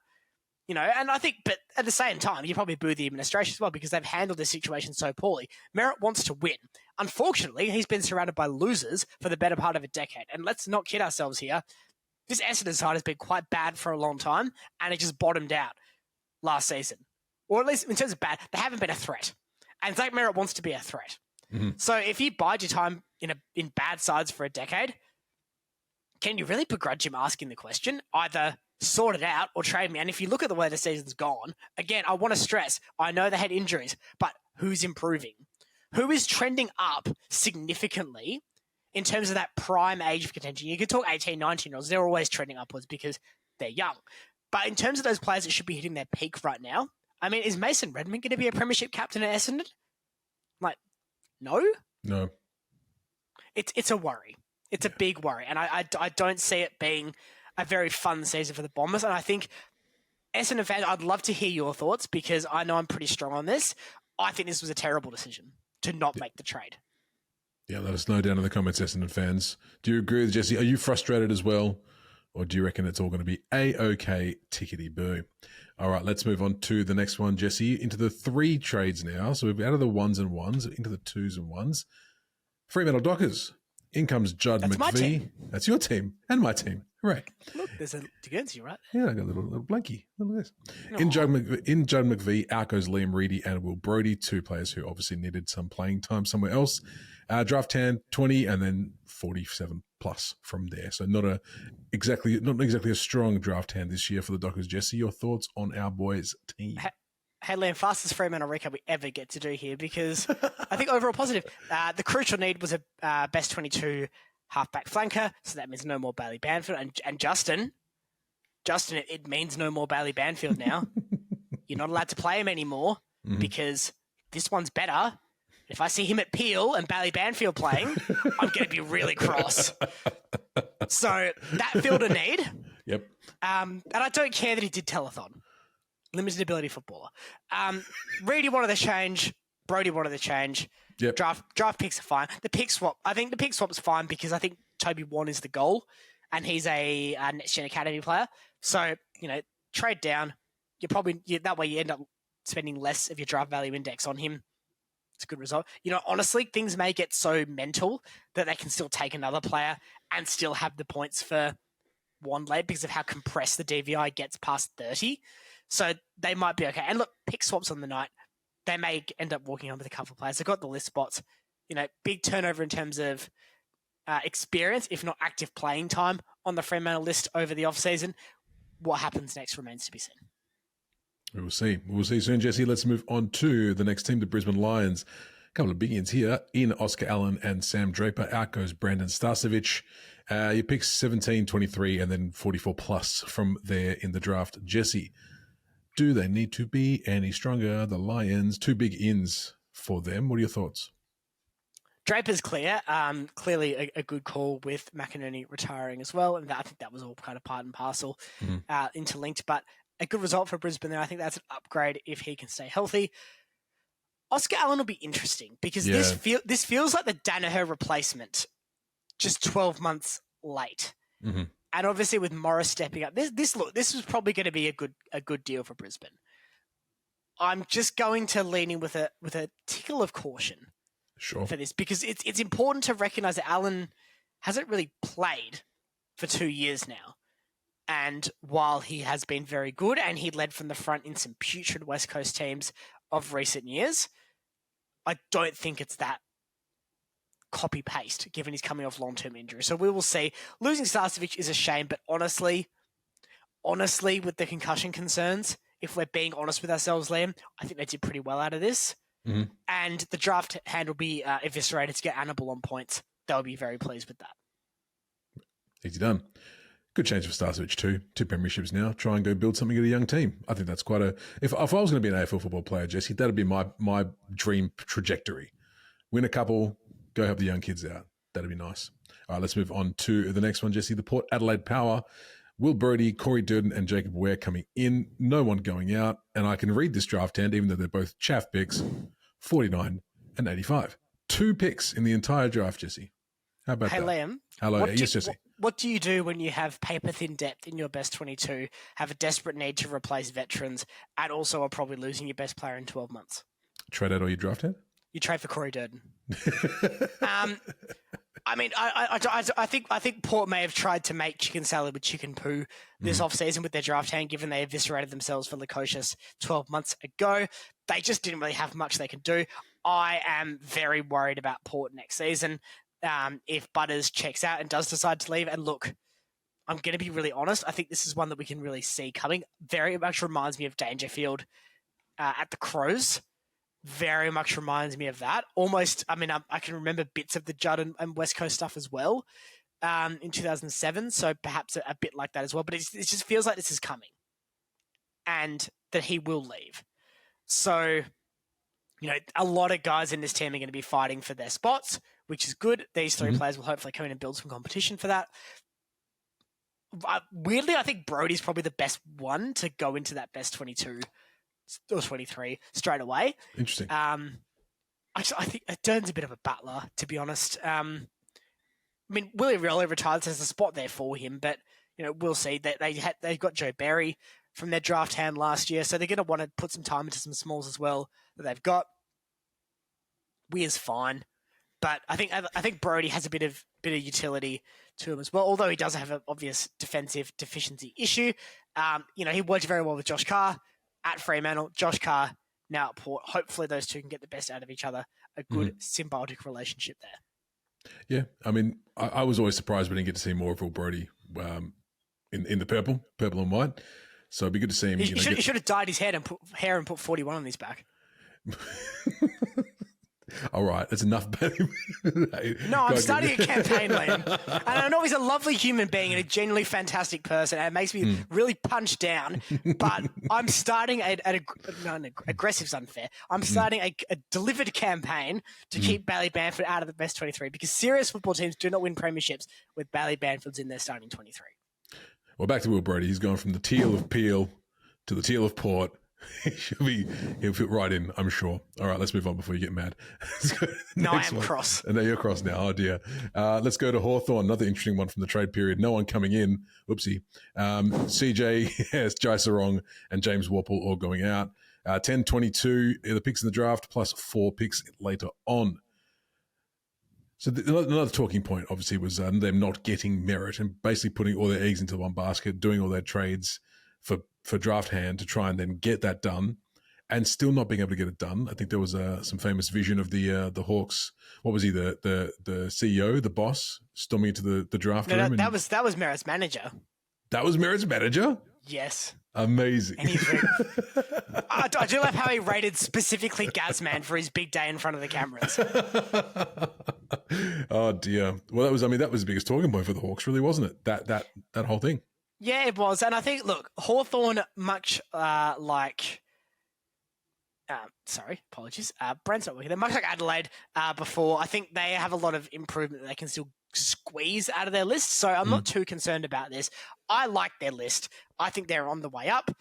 And I think, but at the same time, you probably boo the administration as well because they've handled this situation so poorly. Merritt wants to win. Unfortunately, he's been surrounded by losers for the better part of a decade. And let's not kid ourselves here. This Essendon side has been quite bad for a long time, and it just bottomed out last season. Or at least in terms of bad, they haven't been a threat. And Zach Merritt wants to be a threat. Mm-hmm. So if you bide your time in bad sides for a decade, can you really begrudge him asking the question? Either sort it out or trade me. And if you look at the way the season's gone, again, I want to stress, I know they had injuries, but who's improving? Who is trending up significantly in terms of that prime age of contention? You can talk 18, 19-year-olds. They're always trending upwards because they're young. But in terms of those players that should be hitting their peak right now, I mean, is Mason Redmond going to be a premiership captain at Essendon? No? No. It's a worry. It's a big worry. And I don't see it being a very fun season for the Bombers. And I think Essendon fans, I'd love to hear your thoughts because I know I'm pretty strong on this. I think this was a terrible decision to not make the trade. Yeah, let us know down in the comments, Essendon fans. Do you agree with Jesse? Are you frustrated as well? Or do you reckon it's all going to be A-OK tickety-boo? All right, let's move on to the next one, Jesse, into the 3 trades now. So we're out of the 1s and 1s into the 2s and 1s. Fremantle Dockers. In comes Judd That's McVie. my team. That's your team and my team. Right. Look, there's a Guernsey, right? Yeah, I got a little blankie. Look at this. In Judd McVie, out goes Liam Reedy and Will Brodie, 2 players who obviously needed some playing time somewhere else. Draft hand 20 and then 47 plus from there. So not exactly a strong draft hand this year for the Dockers. Jesse, your thoughts on our boys' team? Hey, Liam, fastest Fremantle recap we ever get to do here because I think overall positive. The crucial need was a best 22 halfback flanker, so that means no more Bailey Banfield. And Justin, it means no more Bailey Banfield now. You're not allowed to play him anymore because this one's better. If I see him at Peel and Bailey Banfield playing, I'm going to be really cross. So that filled a need. Yep. And I don't care that he did telethon. Limited ability footballer. Reedy wanted to change. Brodie wanted to change. Yep. Draft picks are fine. The pick swap, I think the pick swap's fine because I think Toby Wan is the goal and he's a Next Gen Academy player. So, trade down. That way you end up spending less of your draft value index on him. It's a good result. Honestly, things may get so mental that they can still take another player and still have the points for one late because of how compressed the DVI gets past 30. So they might be okay. And look, pick swaps on the night. They may end up walking on with a couple of players. They've got the list spots. Big turnover in terms of experience, if not active playing time on the Fremantle list over the off-season. What happens next remains to be seen. We will see. We will see soon, Jesse. Let's move on to the next team, the Brisbane Lions. A couple of big ins here. In Oscar Allen and Sam Draper. Out goes Brandon Starcevic. You pick 17, 23, and then 44 plus from there in the draft. Jesse, do they need to be any stronger? The Lions, 2 big ins for them. What are your thoughts? Draper's clear. Clearly a good call with McInerney retiring as well. And I think that was all kind of part and parcel interlinked. But a good result for Brisbane there. I think that's an upgrade if he can stay healthy. Oscar Allen will be interesting because this feels like the Danaher replacement, just 12 months late. Mm-hmm. And obviously with Morris stepping up, this was probably going to be a good deal for Brisbane. I'm just going to lean in with a tickle of caution for this because it's important to recognise that Allen hasn't really played for 2 years now. And while he has been very good and he led from the front in some putrid West Coast teams of recent years, I don't think it's that copy-paste given he's coming off long-term injury. So we will see. Losing Starcevic is a shame, but honestly, with the concussion concerns, if we're being honest with ourselves, Liam, I think they did pretty well out of this. Mm-hmm. And the draft hand will be eviscerated to get Annabelle on points. They'll be very pleased with that. Easy done. Good change for Starcevic too. 2 premierships now. Try and go build something at a young team. I think that's quite a... If I was going to be an AFL football player, Jesse, that'd be my dream trajectory. Win a couple, go help the young kids out. That'd be nice. All right, let's move on to the next one, Jesse. The Port Adelaide Power. Will Brodie, Corey Durden, and Jacob Ware coming in. No one going out. And I can read this draft hand, even though they're both chaff picks, 49 and 85. 2 picks in the entire draft, Jesse. How about that? Hey, Liam. Hello. Yes, Jesse. What do you do when you have paper-thin depth in your best 22, have a desperate need to replace veterans, and also are probably losing your best player in 12 months? Trade out all your draft hand? You trade for Corey Durden. I mean, I think Port may have tried to make chicken salad with chicken poo this offseason with their draft hand, given they eviscerated themselves for Lukosius 12 months ago. They just didn't really have much they could do. I am very worried about Port next season. If Butters checks out and does decide to leave, and look, I'm going to be really honest, I think this is one that we can really see coming. Very much reminds me of Dangerfield at the Crows. Very much reminds me of that. Almost, I mean, I can remember bits of the Judd and West Coast stuff as well in 2007, so perhaps a bit like that as well. But it just feels like this is coming and that he will leave. So, a lot of guys in this team are going to be fighting for their spots, which is good. These 3 players will hopefully come in and build some competition for that. Weirdly, I think Brodie's probably the best one to go into that best 22 or 23 straight away. Interesting. I think Dern's a bit of a battler, to be honest. I mean, Willie Rioli retired, so there's a spot there for him, but we'll see. They got Joe Barry from their draft hand last year, so they're going to want to put some time into some smalls as well that they've got. Weir's fine, but I think Brodie has a bit of utility to him as well. Although he does have an obvious defensive deficiency issue. He worked very well with Josh Carr at Fremantle. Josh Carr now at Port. Hopefully those two can get the best out of each other. A good symbiotic relationship there. Yeah, I mean, I was always surprised we didn't get to see more of Will Brodie in the purple and white. So it'd be good to see him. He should have dyed his hair and put 41 on his back. All right, that's enough about him. No, I'm starting a campaign, Liam. And I know he's a lovely human being and a genuinely fantastic person, and it makes me really punch down. But I'm starting aggressive's unfair. I'm starting a delivered campaign to keep Bailey Banford out of the best 23 because serious football teams do not win premierships with Bailey Banfords in their starting 23. Well, back to Will Brodie. He's gone from the teal of Peel to the teal of Port. He'll fit right in, I'm sure. All right, let's move on before you get mad. No, I am cross. No, you're cross now. Oh, dear. Let's go to Hawthorn. Another interesting one from the trade period. No one coming in. Whoopsie. CJ, yes, Jai Sarong and James Worpel all going out. 10-22, the picks in the draft, plus 4 picks later on. So another talking point, obviously, was them not getting merit and basically putting all their eggs into one basket, doing all their trades for draft hand to try and then get that done and still not being able to get it done. I think there was some famous vision of the Hawks. What was he, the CEO, the boss, storming into the draft room? That was Merritt's manager. That was Merritt's manager? Yes. Amazing. And I do love how he rated specifically Gazman for his big day in front of the cameras. Oh dear. Well, that was the biggest talking point for the Hawks, really, wasn't it? That whole thing. Yeah, it was. And I think, look, Hawthorn, much apologies. Brent's not working. They're much like Adelaide before. I think they have a lot of improvement that they can still squeeze out of their list. So I'm not too concerned about this. I like their list. I think they're on the way up.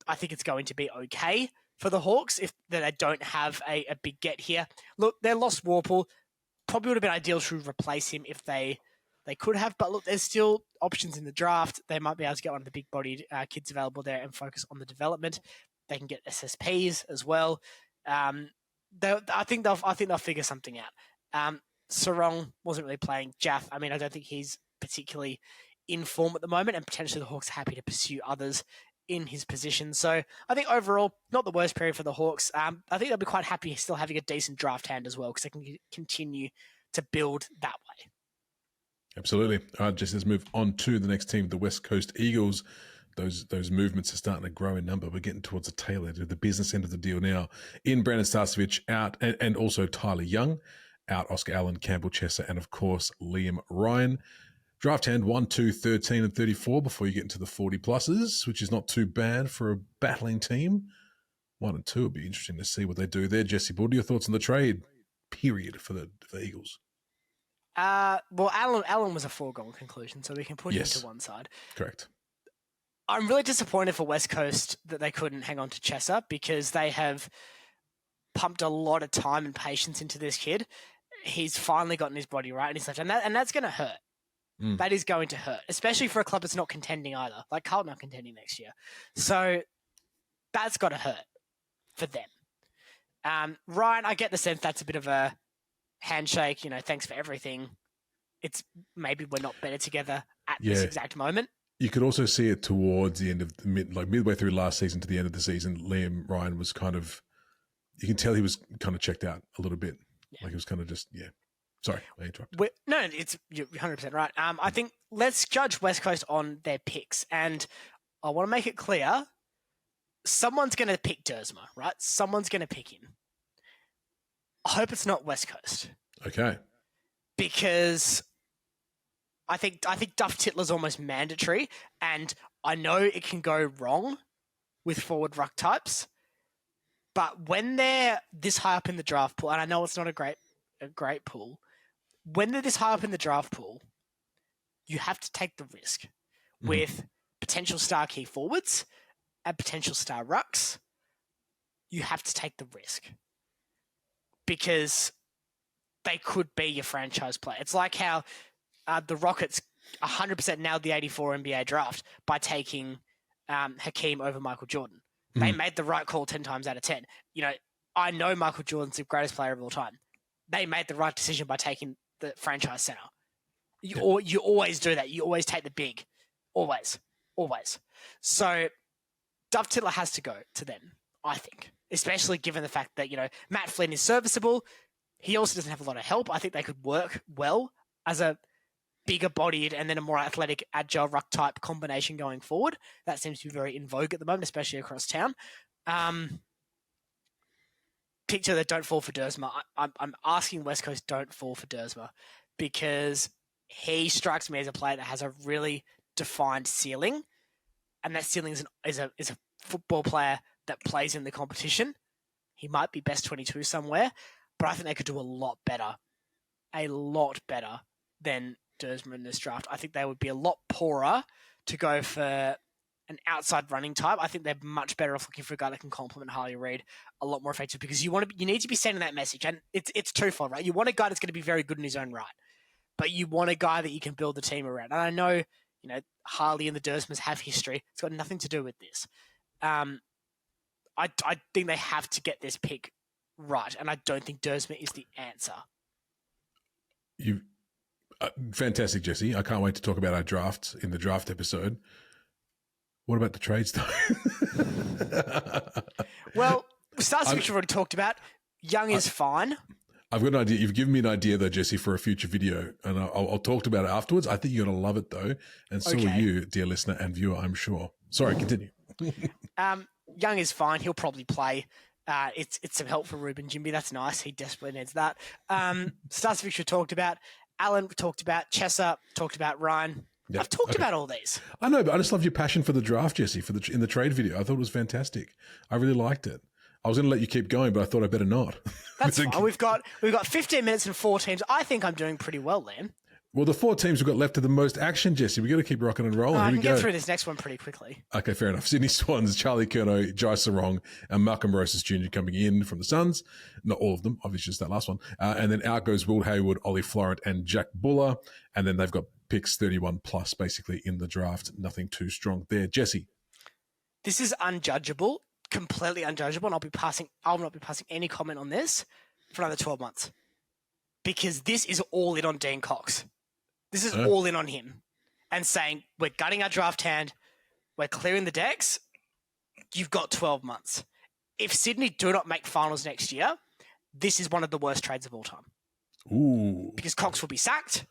I think it's going to be okay for the Hawks if they don't have a big get here. Look, they lost Warple. Probably would have been ideal to replace him if they could have. But look, there's still options in the draft. They might be able to get one of the big-bodied kids available there and focus on the development. They can get SSPs as well. I think they'll figure something out. Sarong wasn't really playing. Jaff, I don't think he's particularly in form at the moment, and potentially the Hawks are happy to pursue others in his position. So I think overall, not the worst period for the Hawks. I think they'll be quite happy still having a decent draft hand as well, because they can continue to build that way. Absolutely. All right, Jesse, let's move on to the next team, the West Coast Eagles. Those movements are starting to grow in number. We're getting towards the tail end of the business end of the deal now. In Brandon Starcevich out, and also Tyler Young out, Oscar Allen, Campbell Chesser, and of course Liam Ryan. Draft hand 1, 2, 13, and 34 before you get into the 40 pluses, which is not too bad for a battling team. 1 and 2 would be interesting to see what they do there. Jesse, what are your thoughts on the trade period for the Eagles? Well, Allen was a foregone conclusion, so we can put him to one side. Correct. I'm really disappointed for West Coast that they couldn't hang on to Chesser, because they have pumped a lot of time and patience into this kid. He's finally gotten his body right and he's left, and that's going to hurt. That is going to hurt, especially for a club that's not contending either. Like Carlton not contending next year. So that's got to hurt for them. Ryan, I get the sense that's a bit of a handshake, thanks for everything. It's maybe we're not better together at this exact moment. You could also see it towards the end of midway through last season to the end of the season. Liam Ryan was you can tell he was kind of checked out a little bit. Yeah. Like he was kind of just, Sorry, I interrupted. You're 100% right. I think let's judge West Coast on their picks. And I want to make it clear, someone's going to pick Dersma, right? Someone's going to pick him. I hope it's not West Coast. Okay. Because I think Duff Titler's almost mandatory, and I know it can go wrong with forward ruck types, but when they're this high up in the draft pool, and I know it's not a great pool, when they're this high up in the draft pool, you have to take the risk with potential star key forwards and potential star rucks. You have to take the risk because they could be your franchise player. It's like how the Rockets 100% nailed the 84 NBA draft by taking Hakeem over Michael Jordan. They made the right call 10 times out of 10. I know Michael Jordan's the greatest player of all time. They made the right decision by taking the franchise center. You always do that. You always take the big. Always. So Duff Titler has to go to them, I think, especially given the fact that, Matt Flynn is serviceable. He also doesn't have a lot of help. I think they could work well as a bigger bodied and then a more athletic, agile ruck type combination going forward. That seems to be very in vogue at the moment, especially across town. Picture that don't fall for Dersma. I'm asking West Coast don't fall for Dersma because he strikes me as a player that has a really defined ceiling, and that ceiling is a football player that plays in the competition. He might be best 22 somewhere, but I think they could do a lot better than Dersma in this draft. I think they would be a lot poorer to go for an outside running type. I think they're much better off looking for a guy that can complement Harley Reid a lot more effective, because you need to be sending that message, and it's twofold, right? You want a guy that's going to be very good in his own right, but you want a guy that you can build the team around. And I know, Harley and the Dersmas have history. It's got nothing to do with this. I think they have to get this pick right, and I don't think Dersma is the answer. Fantastic, Jesse. I can't wait to talk about our drafts in the draft episode. What about the trades, though? Well, Stars, which we've already talked about. Young is fine. I've got an idea. You've given me an idea, though, Jesse, for a future video, and I'll talk about it afterwards. I think you're going to love it, though, and so will you, dear listener and viewer, I'm sure. Sorry, continue. Young is fine. He'll probably play. It's some help for Ruben Jimby. That's nice. He desperately needs that. Starcevich we talked about. Allen talked about. Chesser talked about. Ryan. Yep. I've talked about all these. I know, but I just love your passion for the draft, Jesse, in the trade video. I thought it was fantastic. I really liked it. I was going to let you keep going, but I thought I better not. That's fine. We've got 15 minutes and 4 teams. I think I'm doing pretty well, Liam. Well, the 4 teams we've got left are the most action, Jesse. We've got to keep rocking and rolling. I Here can we go. get through this next one pretty quickly. Okay, fair enough. Sydney Swans, Charlie Curnow, Jai Sarong, and Malcolm Rosas Jr. coming in from the Suns. Not all of them, obviously just that last one. And then out goes Will Hayward, Ollie Florent, and Jack Buller. And then they've got picks 31 plus basically in the draft. Nothing too strong there. Jesse. This is unjudgeable, completely unjudgeable, and I'll not be passing any comment on this for another 12 months. Because this is all in on Dean Cox. This is all in on him. And saying, we're gutting our draft hand, we're clearing the decks, you've got 12 months. If Sydney do not make finals next year, this is one of the worst trades of all time. Ooh. Because Cox will be sacked,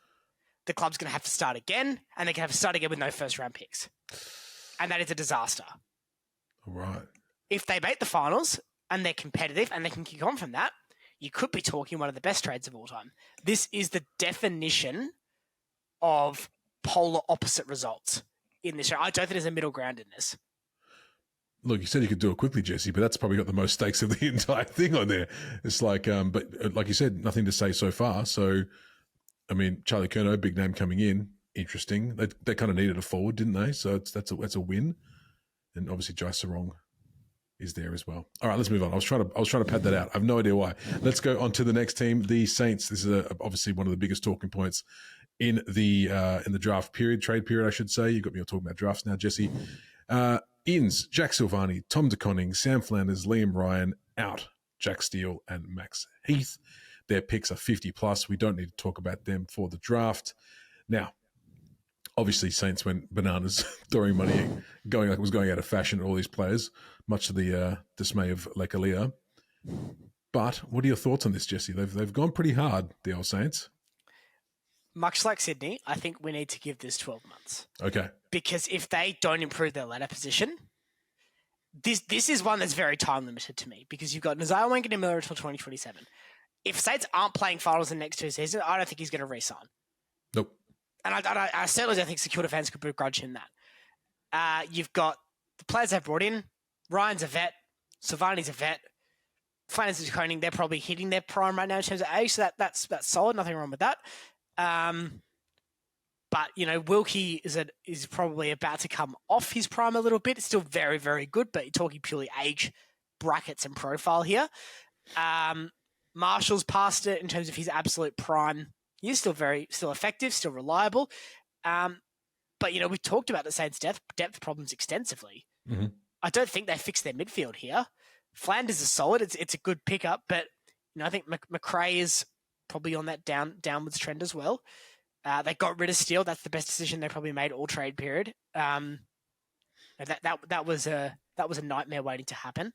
the club's going to have to start again, and they can have to start again with no first-round picks. And that is a disaster. All right. If they make the finals, and they're competitive, and they can kick on from that, you could be talking one of the best trades of all time. This is the definition of polar opposite results in this show. I don't think there's a middle ground in this. Look, you said you could do it quickly, Jesse, but that's probably got the most stakes of the entire thing on there. It's like, but like you said, nothing to say so far. So, I mean, Charlie Curnow, big name coming in, interesting. They kind of needed a forward, didn't they? So that's a win. And obviously, Jai Sarong is there as well. All right, let's move on. I was trying to pad that out. I have no idea why. Let's go on to the next team, the Saints. This is obviously one of the biggest talking points in the draft period, trade period, I should say. You got me all talking about drafts now, Jesse. Ins, Jack Silvani, Tom DeConning, Sam Flanders, Liam Ryan, out. Jack Steele and Max Heath. Their picks are 50 plus. We don't need to talk about them for the draft. Now, obviously, Saints went bananas, throwing money, going like it was going out of fashion at all these players, much to the dismay of Lekalia. But what are your thoughts on this, Jesse? They've gone pretty hard, the old Saints. Much like Sydney, I think we need to give this 12 months. Okay. Because if they don't improve their ladder position, this is one that's very time limited to me. Because you've got Nazai Wangan and Miller until 2027. If Saints aren't playing finals in the next 2 seasons, I don't think he's going to re-sign. Nope. And I certainly don't think Kilda fans could begrudge him that. You've got the players they've brought in. Ryan's a vet. Silvani's a vet. Flanders and Koning, they're probably hitting their prime right now in terms of age, so that's solid. Nothing wrong with that. But, you know, Wilkie is probably about to come off his prime a little bit. It's still very, very good, but you're talking purely age brackets and profile here. Marshall's past it in terms of his absolute prime. He's still effective, still reliable. But, you know, we talked about the Saints' depth problems extensively. Mm-hmm. I don't think they fixed their midfield here. Flanders is solid. It's a good pickup, but, you know, I think McRae is probably on that downwards trend as well. They got rid of Steele. That's the best decision they probably made all trade period. That was a nightmare waiting to happen.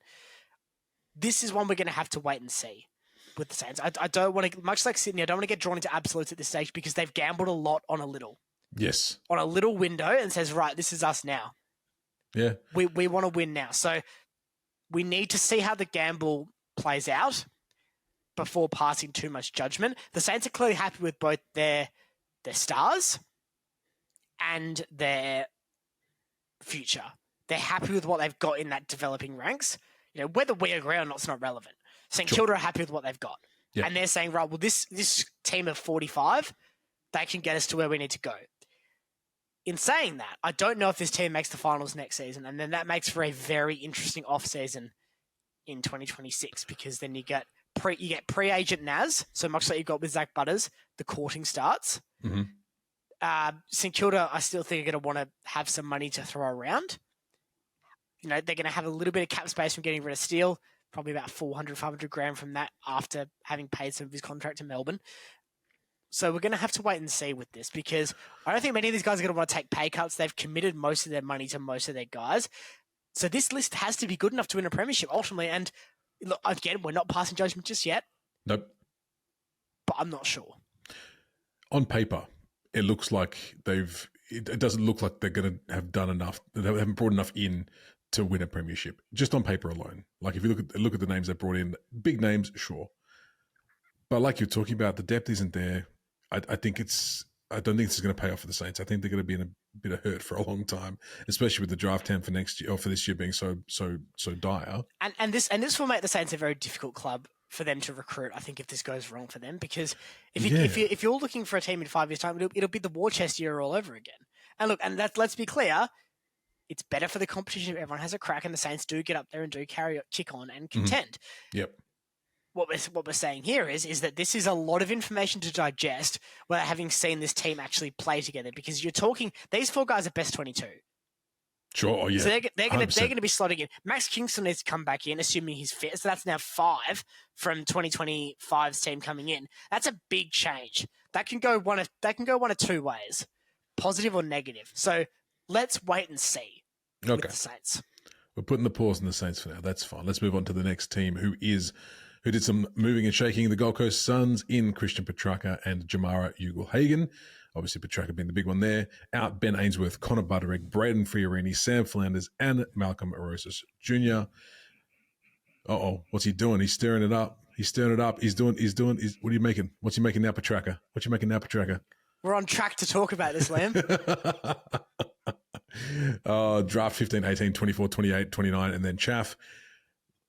This is one we're going to have to wait and see with the Saints. I don't want to, much like Sydney, I don't want to get drawn into absolutes at this stage because they've gambled a lot on a little. Yes. On a little window and says, right, this is us now. Yeah. We want to win now. So we need to see how the gamble plays out before passing too much judgment. The Saints are clearly happy with both their stars and their future. They're happy with what they've got in that developing ranks. You know, whether we agree or not, it's not relevant. St Kilda are happy with what they've got. Yeah. And they're saying, right, well, this team of 45, they can get us to where we need to go. In saying that, I don't know if this team makes the finals next season, and then that makes for a very interesting off-season in 2026 because then you get pre-agent Naz, so much like you got with Zach Butters, the courting starts. Mm-hmm. St Kilda, I still think are going to want to have some money to throw around. You know, they're going to have a little bit of cap space from getting rid of Steele, probably about 400, 500 grand from that after having paid some of his contract to Melbourne. So we're going to have to wait and see with this because I don't think many of these guys are going to want to take pay cuts. They've committed most of their money to most of their guys. So this list has to be good enough to win a premiership ultimately. And look, again, we're not passing judgment just yet. Nope. But I'm not sure. On paper, it looks like it doesn't look like they're going to have done enough. They haven't brought enough in to win a premiership, just on paper alone. Like if you look at the names they brought in, big names, sure. But like you're talking about, the depth isn't there. I don't think this is going to pay off for the Saints. I think they're going to be in a bit of hurt for a long time, especially with the draft time for next year or for this year being so dire. And this will make the Saints a very difficult club for them to recruit, I think, if this goes wrong for them. Because if you're looking for a team in 5 years' time, it'll be the war chest year all over again. And look, and let's be clear, it's better for the competition if everyone has a crack and the Saints do get up there and do kick on and contend. Yep. What we're saying here is that this is a lot of information to digest without having seen this team actually play together, because you're talking, these 4 guys are best 22. Sure, oh, yeah. So they're going to be slotting in. Max Kingston needs to come back in, assuming he's fit. So that's now 5 from 2025's team coming in. That's a big change. That can go one of 2 ways, positive or negative. So let's wait and see with the Saints. We're putting the pause on the Saints for now. That's fine. Let's move on to the next team, who did some moving and shaking. The Gold Coast Suns in Christian Petrarca and Jamara Ugle-Hagan. Obviously, Petrarca being the big one there. Out Ben Ainsworth, Connor Butterick, Braden Fiorini, Sam Flanders, and Malcolm Rosas Jr. What's he doing? He's stirring it up. What are you making? What's he making now, Petrarca? We're on track to talk about this, Liam. Draft 15, 18, 24, 28, 29, and then chaff.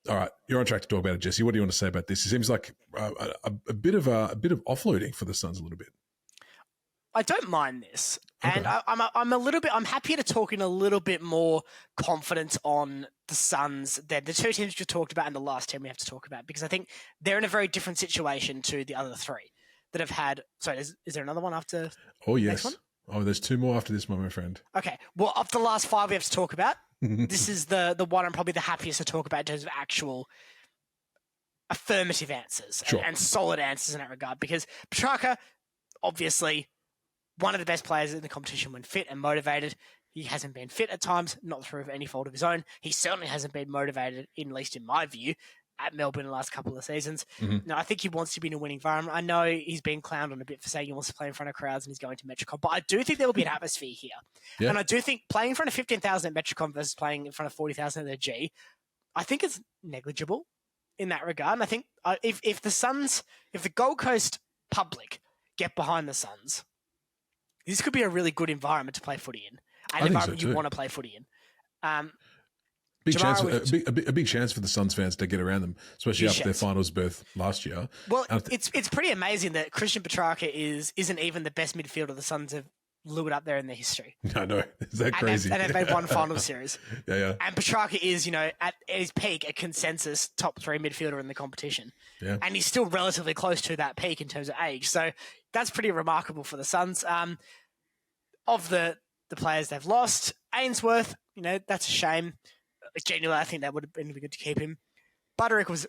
All right, you're on track to talk about it, Jesse. What do you want to say about this? It seems like a bit of offloading for the Suns a little bit. I don't mind this, Okay. and I'm happy to talk in a little bit more confidence on the Suns than the 2 teams we talked about and the last team we have to talk about, because I think they're in a very different situation to the other 3 that have had. Sorry, is there another one after? Oh yes. Next one? Oh, there's 2 more after this one, my friend. Okay, well, of the last 5 we have to talk about, this is the one I'm probably the happiest to talk about in terms of actual affirmative answers and solid answers in that regard, because Petrarca, obviously, one of the best players in the competition when fit and motivated. He hasn't been fit at times, not through any fault of his own. He certainly hasn't been motivated, at least in my view, at Melbourne in the last couple of seasons. Now, I think he wants to be in a winning environment. I know he's been clowned on a bit for saying he wants to play in front of crowds and he's going to Metricon, but I do think there will be an atmosphere here. Yeah. And I do think playing in front of 15,000 at Metricon versus playing in front of 40,000 at the G, I think it's negligible in that regard. And I think if the Gold Coast public get behind the Suns, this could be a really good environment to play footy in. An environment you want to play footy in. Big chance for the Suns fans to get around them, especially after their finals berth last year. Well, it's pretty amazing that Christian Petrarca isn't even the best midfielder the Suns have lured up there in their history. I know. Is that crazy? And they've made one final series. Yeah. And Petrarca is, at his peak, a consensus top 3 midfielder in the competition. Yeah. And he's still relatively close to that peak in terms of age. So that's pretty remarkable for the Suns. Of the players they've lost, Ainsworth, that's a shame. Genuinely, I think that would have been good to keep him. Butterick was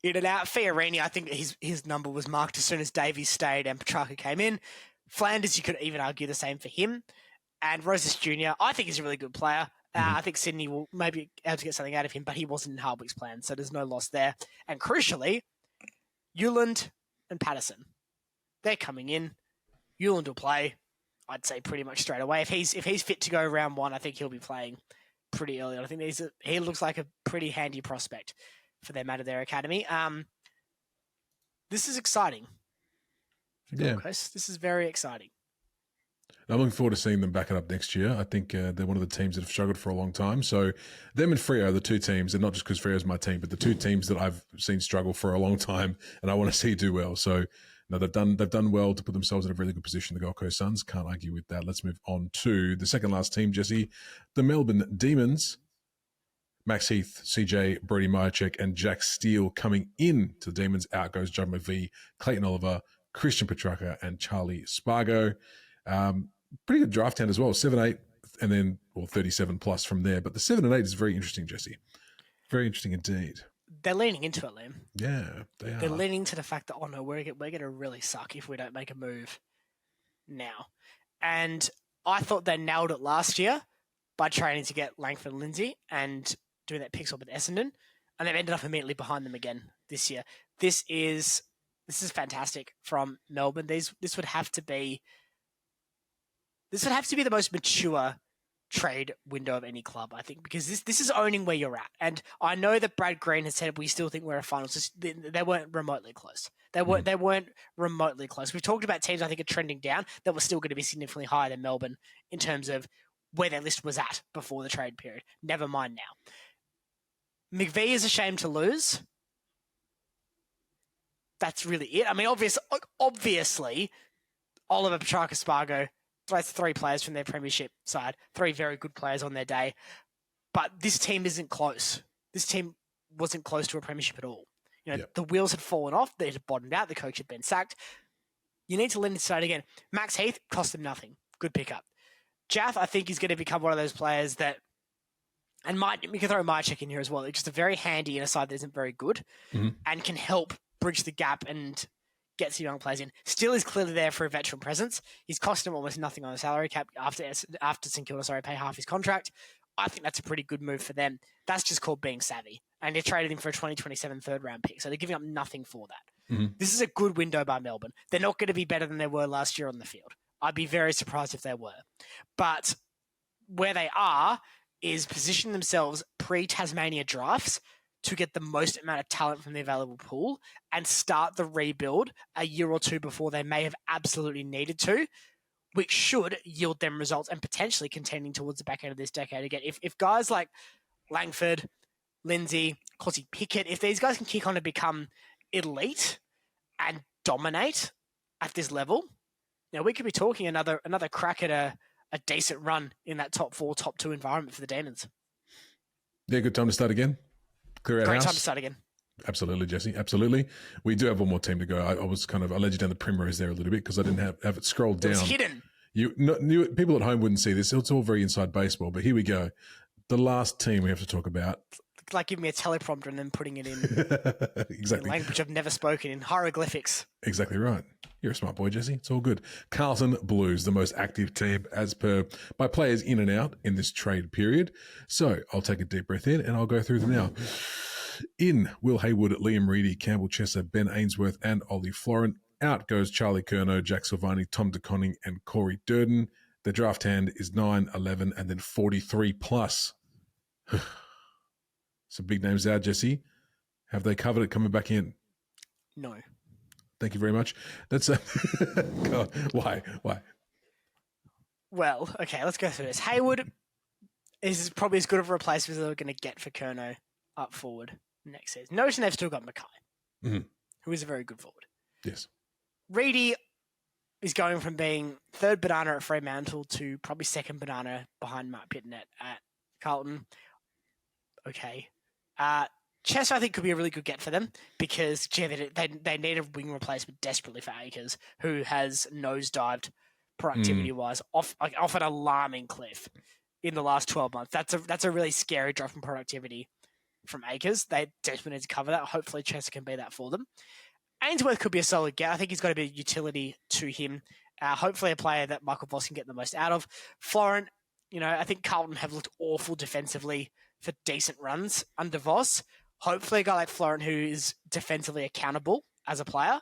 in and out. Fiorini, I think his number was marked as soon as Davies stayed and Petrarca came in. Flanders, you could even argue the same for him. And Rosas Jr., I think he's a really good player. I think Sydney will maybe be able to get something out of him, but he wasn't in Hardwick's plan, so there's no loss there. And crucially, Uland and Patterson, they're coming in. Uland will play, I'd say, pretty much straight away. If he's fit to go round 1, I think he'll be playing pretty early. I think he looks like a pretty handy prospect for them out of their academy. This is exciting. Gold Coast. This is very exciting. I'm looking forward to seeing them back it up next year. I think they're one of the teams that have struggled for a long time. So them and Freo are the 2 teams, and not just because Freo is my team, but the 2 teams that I've seen struggle for a long time, and I want to see do well. So they've done well to put themselves in a really good position. The Gold Coast Suns, can't argue with that. Let's move on to the second last team, Jesse, the Melbourne Demons. Max Heath, CJ, Brody Myercheck, and Jack Steele coming in to the Demons. Out goes John McVie, Clayton Oliver, Christian Petrarca, and Charlie Spargo. Pretty good draft count as well, 7-8, and then 37 plus from there. But the 7 and 8 is very interesting, Jesse. Very interesting indeed. They're leaning into it, Liam. Yeah, they are. They're leaning into the fact that, we're going to really suck if we don't make a move now. And I thought they nailed it last year by training to get Langford and Lindsay and doing that pick swap with Essendon, and they've ended up immediately behind them again this year. This is fantastic from Melbourne. This would have to be the most mature trade window of any club, I think, because this is owning where you're at. And I know that Brad Green has said we still think we're a finals. They weren't remotely close. They weren't remotely close. We've talked about teams I think are trending down that were still going to be significantly higher than Melbourne in terms of where their list was at before the trade period. Never mind now. McVie is a shame to lose. that's really it. I mean, obviously, Oliver, Petrarca, Spargo, that's 3 players from their premiership side, 3 very good players on their day. But this team isn't close. This team wasn't close to a premiership at all. The wheels had fallen off. They had bottomed out. The coach had been sacked. You need to lean inside again. Max Heath cost them nothing. Good pickup. Jaff, I think, is going to become one of those players that, and we can throw Mychek in here as well. It's just a very handy in a side that isn't very good and can help bridge the gap and get some young players in. Still is clearly there for a veteran presence. He's cost him almost nothing on the salary cap after St Kilda, pay half his contract. I think that's a pretty good move for them. That's just called being savvy. And they traded him for a 2027 third-round pick, so they're giving up nothing for that. This is a good window by Melbourne. They're not going to be better than they were last year on the field. I'd be very surprised if they were. But where they are is position themselves pre-Tasmania drafts to get the most amount of talent from the available pool and start the rebuild a year or two before they may have absolutely needed to, which should yield them results and potentially contending towards the back end of this decade again. If guys like Langford, Lindsay, Cosy Pickett, if these guys can kick on to become elite and dominate at this level, we could be talking another crack at a decent run in that top 4, top 2 environment for the Demons. Yeah, good time to start again. Clear out Great house. time to start again. Absolutely, Jesse. Absolutely. We do have one more team to go. I was I led you down the primrose there a little bit because I didn't have it scrolled down. It's hidden. People at home wouldn't see this. It's all very inside baseball, but here we go. The last team we have to talk about. Like giving me a teleprompter and then putting it in exactly in language I've never spoken, in hieroglyphics. Exactly right. You're a smart boy, Jesse. It's all good. Carlton Blues, the most active team as per by players in and out in this trade period. So I'll take a deep breath in and I'll go through them now. In, Will Haywood, Liam Reedy, Campbell Chesser, Ben Ainsworth, and Ollie Florent. Out goes Charlie Curnow, Jack Silvani, Tom DeConning, and Corey Durden. The draft hand is 9, 11, and then 43 plus. Some big names out, Jesse. Have they covered it coming back in? No. Thank you very much. That's God, why? Well, okay, let's go through this. Haywood is probably as good of a replacement as they're going to get for Curnow up forward next season. Notice they've still got Mackay, who is a very good forward. Yes. Reedy is going from being third banana at Fremantle to probably second banana behind Mark Pitnet at Carlton. Okay. Chess, I think, could be a really good get for them because they need a wing replacement desperately for Akers, who has nosedived productivity-wise off an alarming cliff in the last 12 months. That's a really scary drop in productivity from Akers. They desperately need to cover that. Hopefully, Chess can be that for them. Ainsworth could be a solid get. I think he's got to be a utility to him. Hopefully, a player that Michael Voss can get the most out of. Florent, I think Carlton have looked awful defensively for decent runs under Voss. Hopefully a guy like Florent, who is defensively accountable as a player,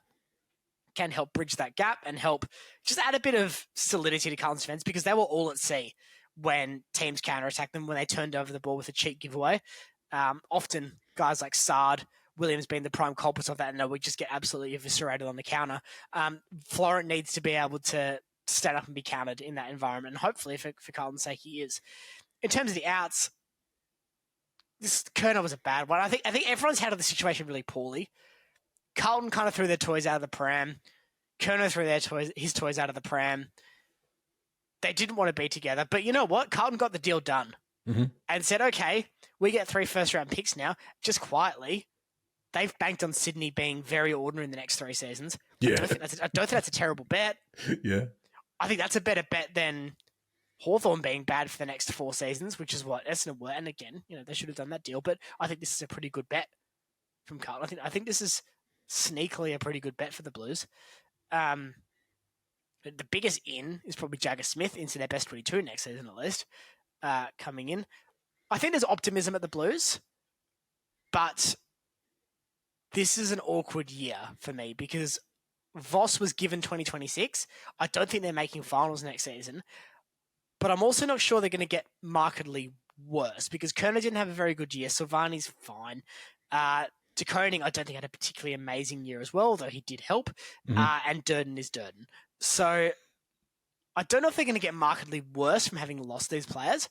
can help bridge that gap and help just add a bit of solidity to Carlton's defense because they were all at sea when teams counterattacked them, when they turned over the ball with a cheap giveaway. Often guys like Sard, Williams being the prime culprits of that, and we just get absolutely eviscerated on the counter. Florent needs to be able to stand up and be countered in that environment, and hopefully for Carlton's sake he is. In terms of the outs, this Curnow was a bad one. I think everyone's handled the situation really poorly. Carlton kind of threw their toys out of the pram. Curnow threw his toys out of the pram. They didn't want to be together, but you know what? Carlton got the deal done and said, okay, we get 3 first-round picks now, just quietly. They've banked on Sydney being very ordinary in the next 3 seasons. Yeah. I don't think that's a terrible bet. Yeah. I think that's a better bet than Hawthorn being bad for the next 4 seasons, which is what Essendon were. And again, they should have done that deal. But I think this is a pretty good bet from Carlton. I think this is sneakily a pretty good bet for the Blues. The biggest in is probably Jagger Smith into their best 22 next season at least, coming in. I think there's optimism at the Blues, but this is an awkward year for me because Voss was given 2026. I don't think they're making finals next season. But I'm also not sure they're going to get markedly worse because Curnow didn't have a very good year. Silvani's fine. DeConing, I don't think, had a particularly amazing year as well, although he did help. And Durden is Durden. So I don't know if they're going to get markedly worse from having lost these players,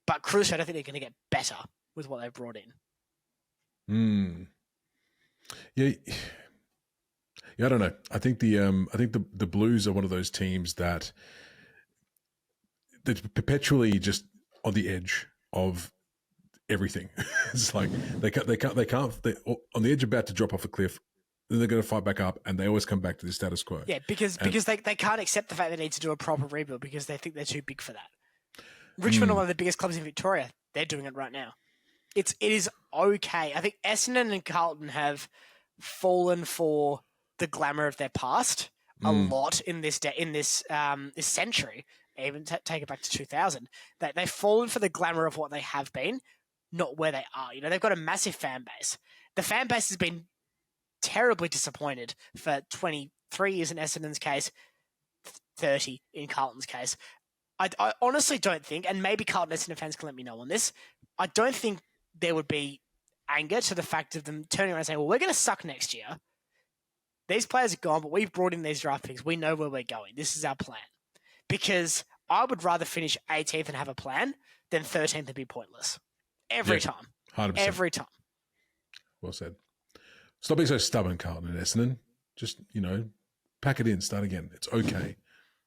but crucially, I don't think they're going to get better with what they've brought in. Yeah. Yeah, I don't know. I think the Blues are one of those teams that they're perpetually just on the edge of everything. It's like they're on the edge about to drop off a cliff. Then they're going to fight back up, and they always come back to the status quo. Yeah, because they can't accept the fact they need to do a proper rebuild because they think they're too big for that. Richmond are one of the biggest clubs in Victoria. They're doing it right now. It is okay. I think Essendon and Carlton have fallen for the glamour of their past a lot in this this century. Even take it back to 2000. They've fallen for the glamour of what they have been, not where they are. You know, they've got a massive fan base. The fan base has been terribly disappointed for 23 years in Essendon's case, 30 in Carlton's case. I honestly don't think, and maybe Carlton Essendon fans can let me know on this, I don't think there would be anger to the fact of them turning around and saying, well, we're going to suck next year. These players are gone, but we've brought in these draft picks. We know where we're going. This is our plan. Because I would rather finish 18th and have a plan than 13th and be pointless. Every time. 100%. Every time. Well said. Stop being so stubborn, Carlton and Essendon. Just, pack it in, start again. It's okay.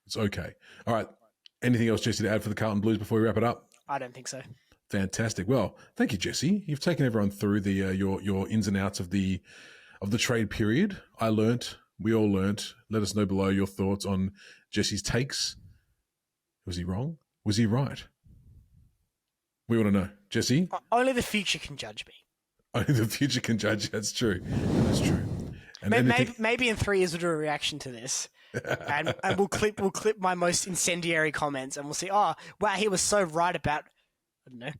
It's okay. All right. Anything else, Jesse, to add for the Carlton Blues before we wrap it up? I don't think so. Fantastic. Well, thank you, Jesse. You've taken everyone through the your ins and outs of the trade period. I learnt. We all learnt. Let us know below your thoughts on Jesse's takes. Was he wrong? Was he right? We want to know. Jesse? Only the future can judge me. Only the future can judge. That's true. That's true. And maybe in 3 years we'll do a reaction to this. and we'll clip my most incendiary comments and we'll see, oh, wow, he was so right about, I don't know,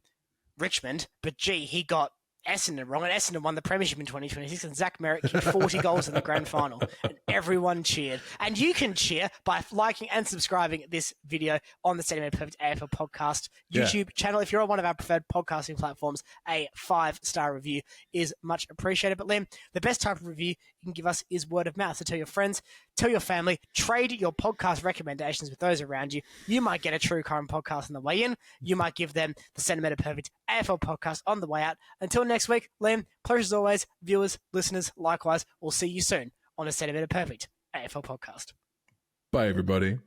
Richmond, but gee, he got Essendon wrong, and Essendon won the premiership in 2026, and Zach Merritt kicked 40 goals in the grand final, and everyone cheered. And you can cheer by liking and subscribing this video on the Centimetre Perfect AFL Podcast YouTube channel. If you're on one of our preferred podcasting platforms, a 5-star review is much appreciated. But Liam, the best type of review you can give us is word of mouth. So tell your friends, tell your family, trade your podcast recommendations with those around you. You might get a true crime podcast on the way in. You might give them the Centimetre Perfect AFL Podcast on the way out. Until next week, Liam, pleasure as always. Viewers, listeners, likewise. We'll see you soon on a Centimetre Perfect AFL Podcast. Bye, everybody.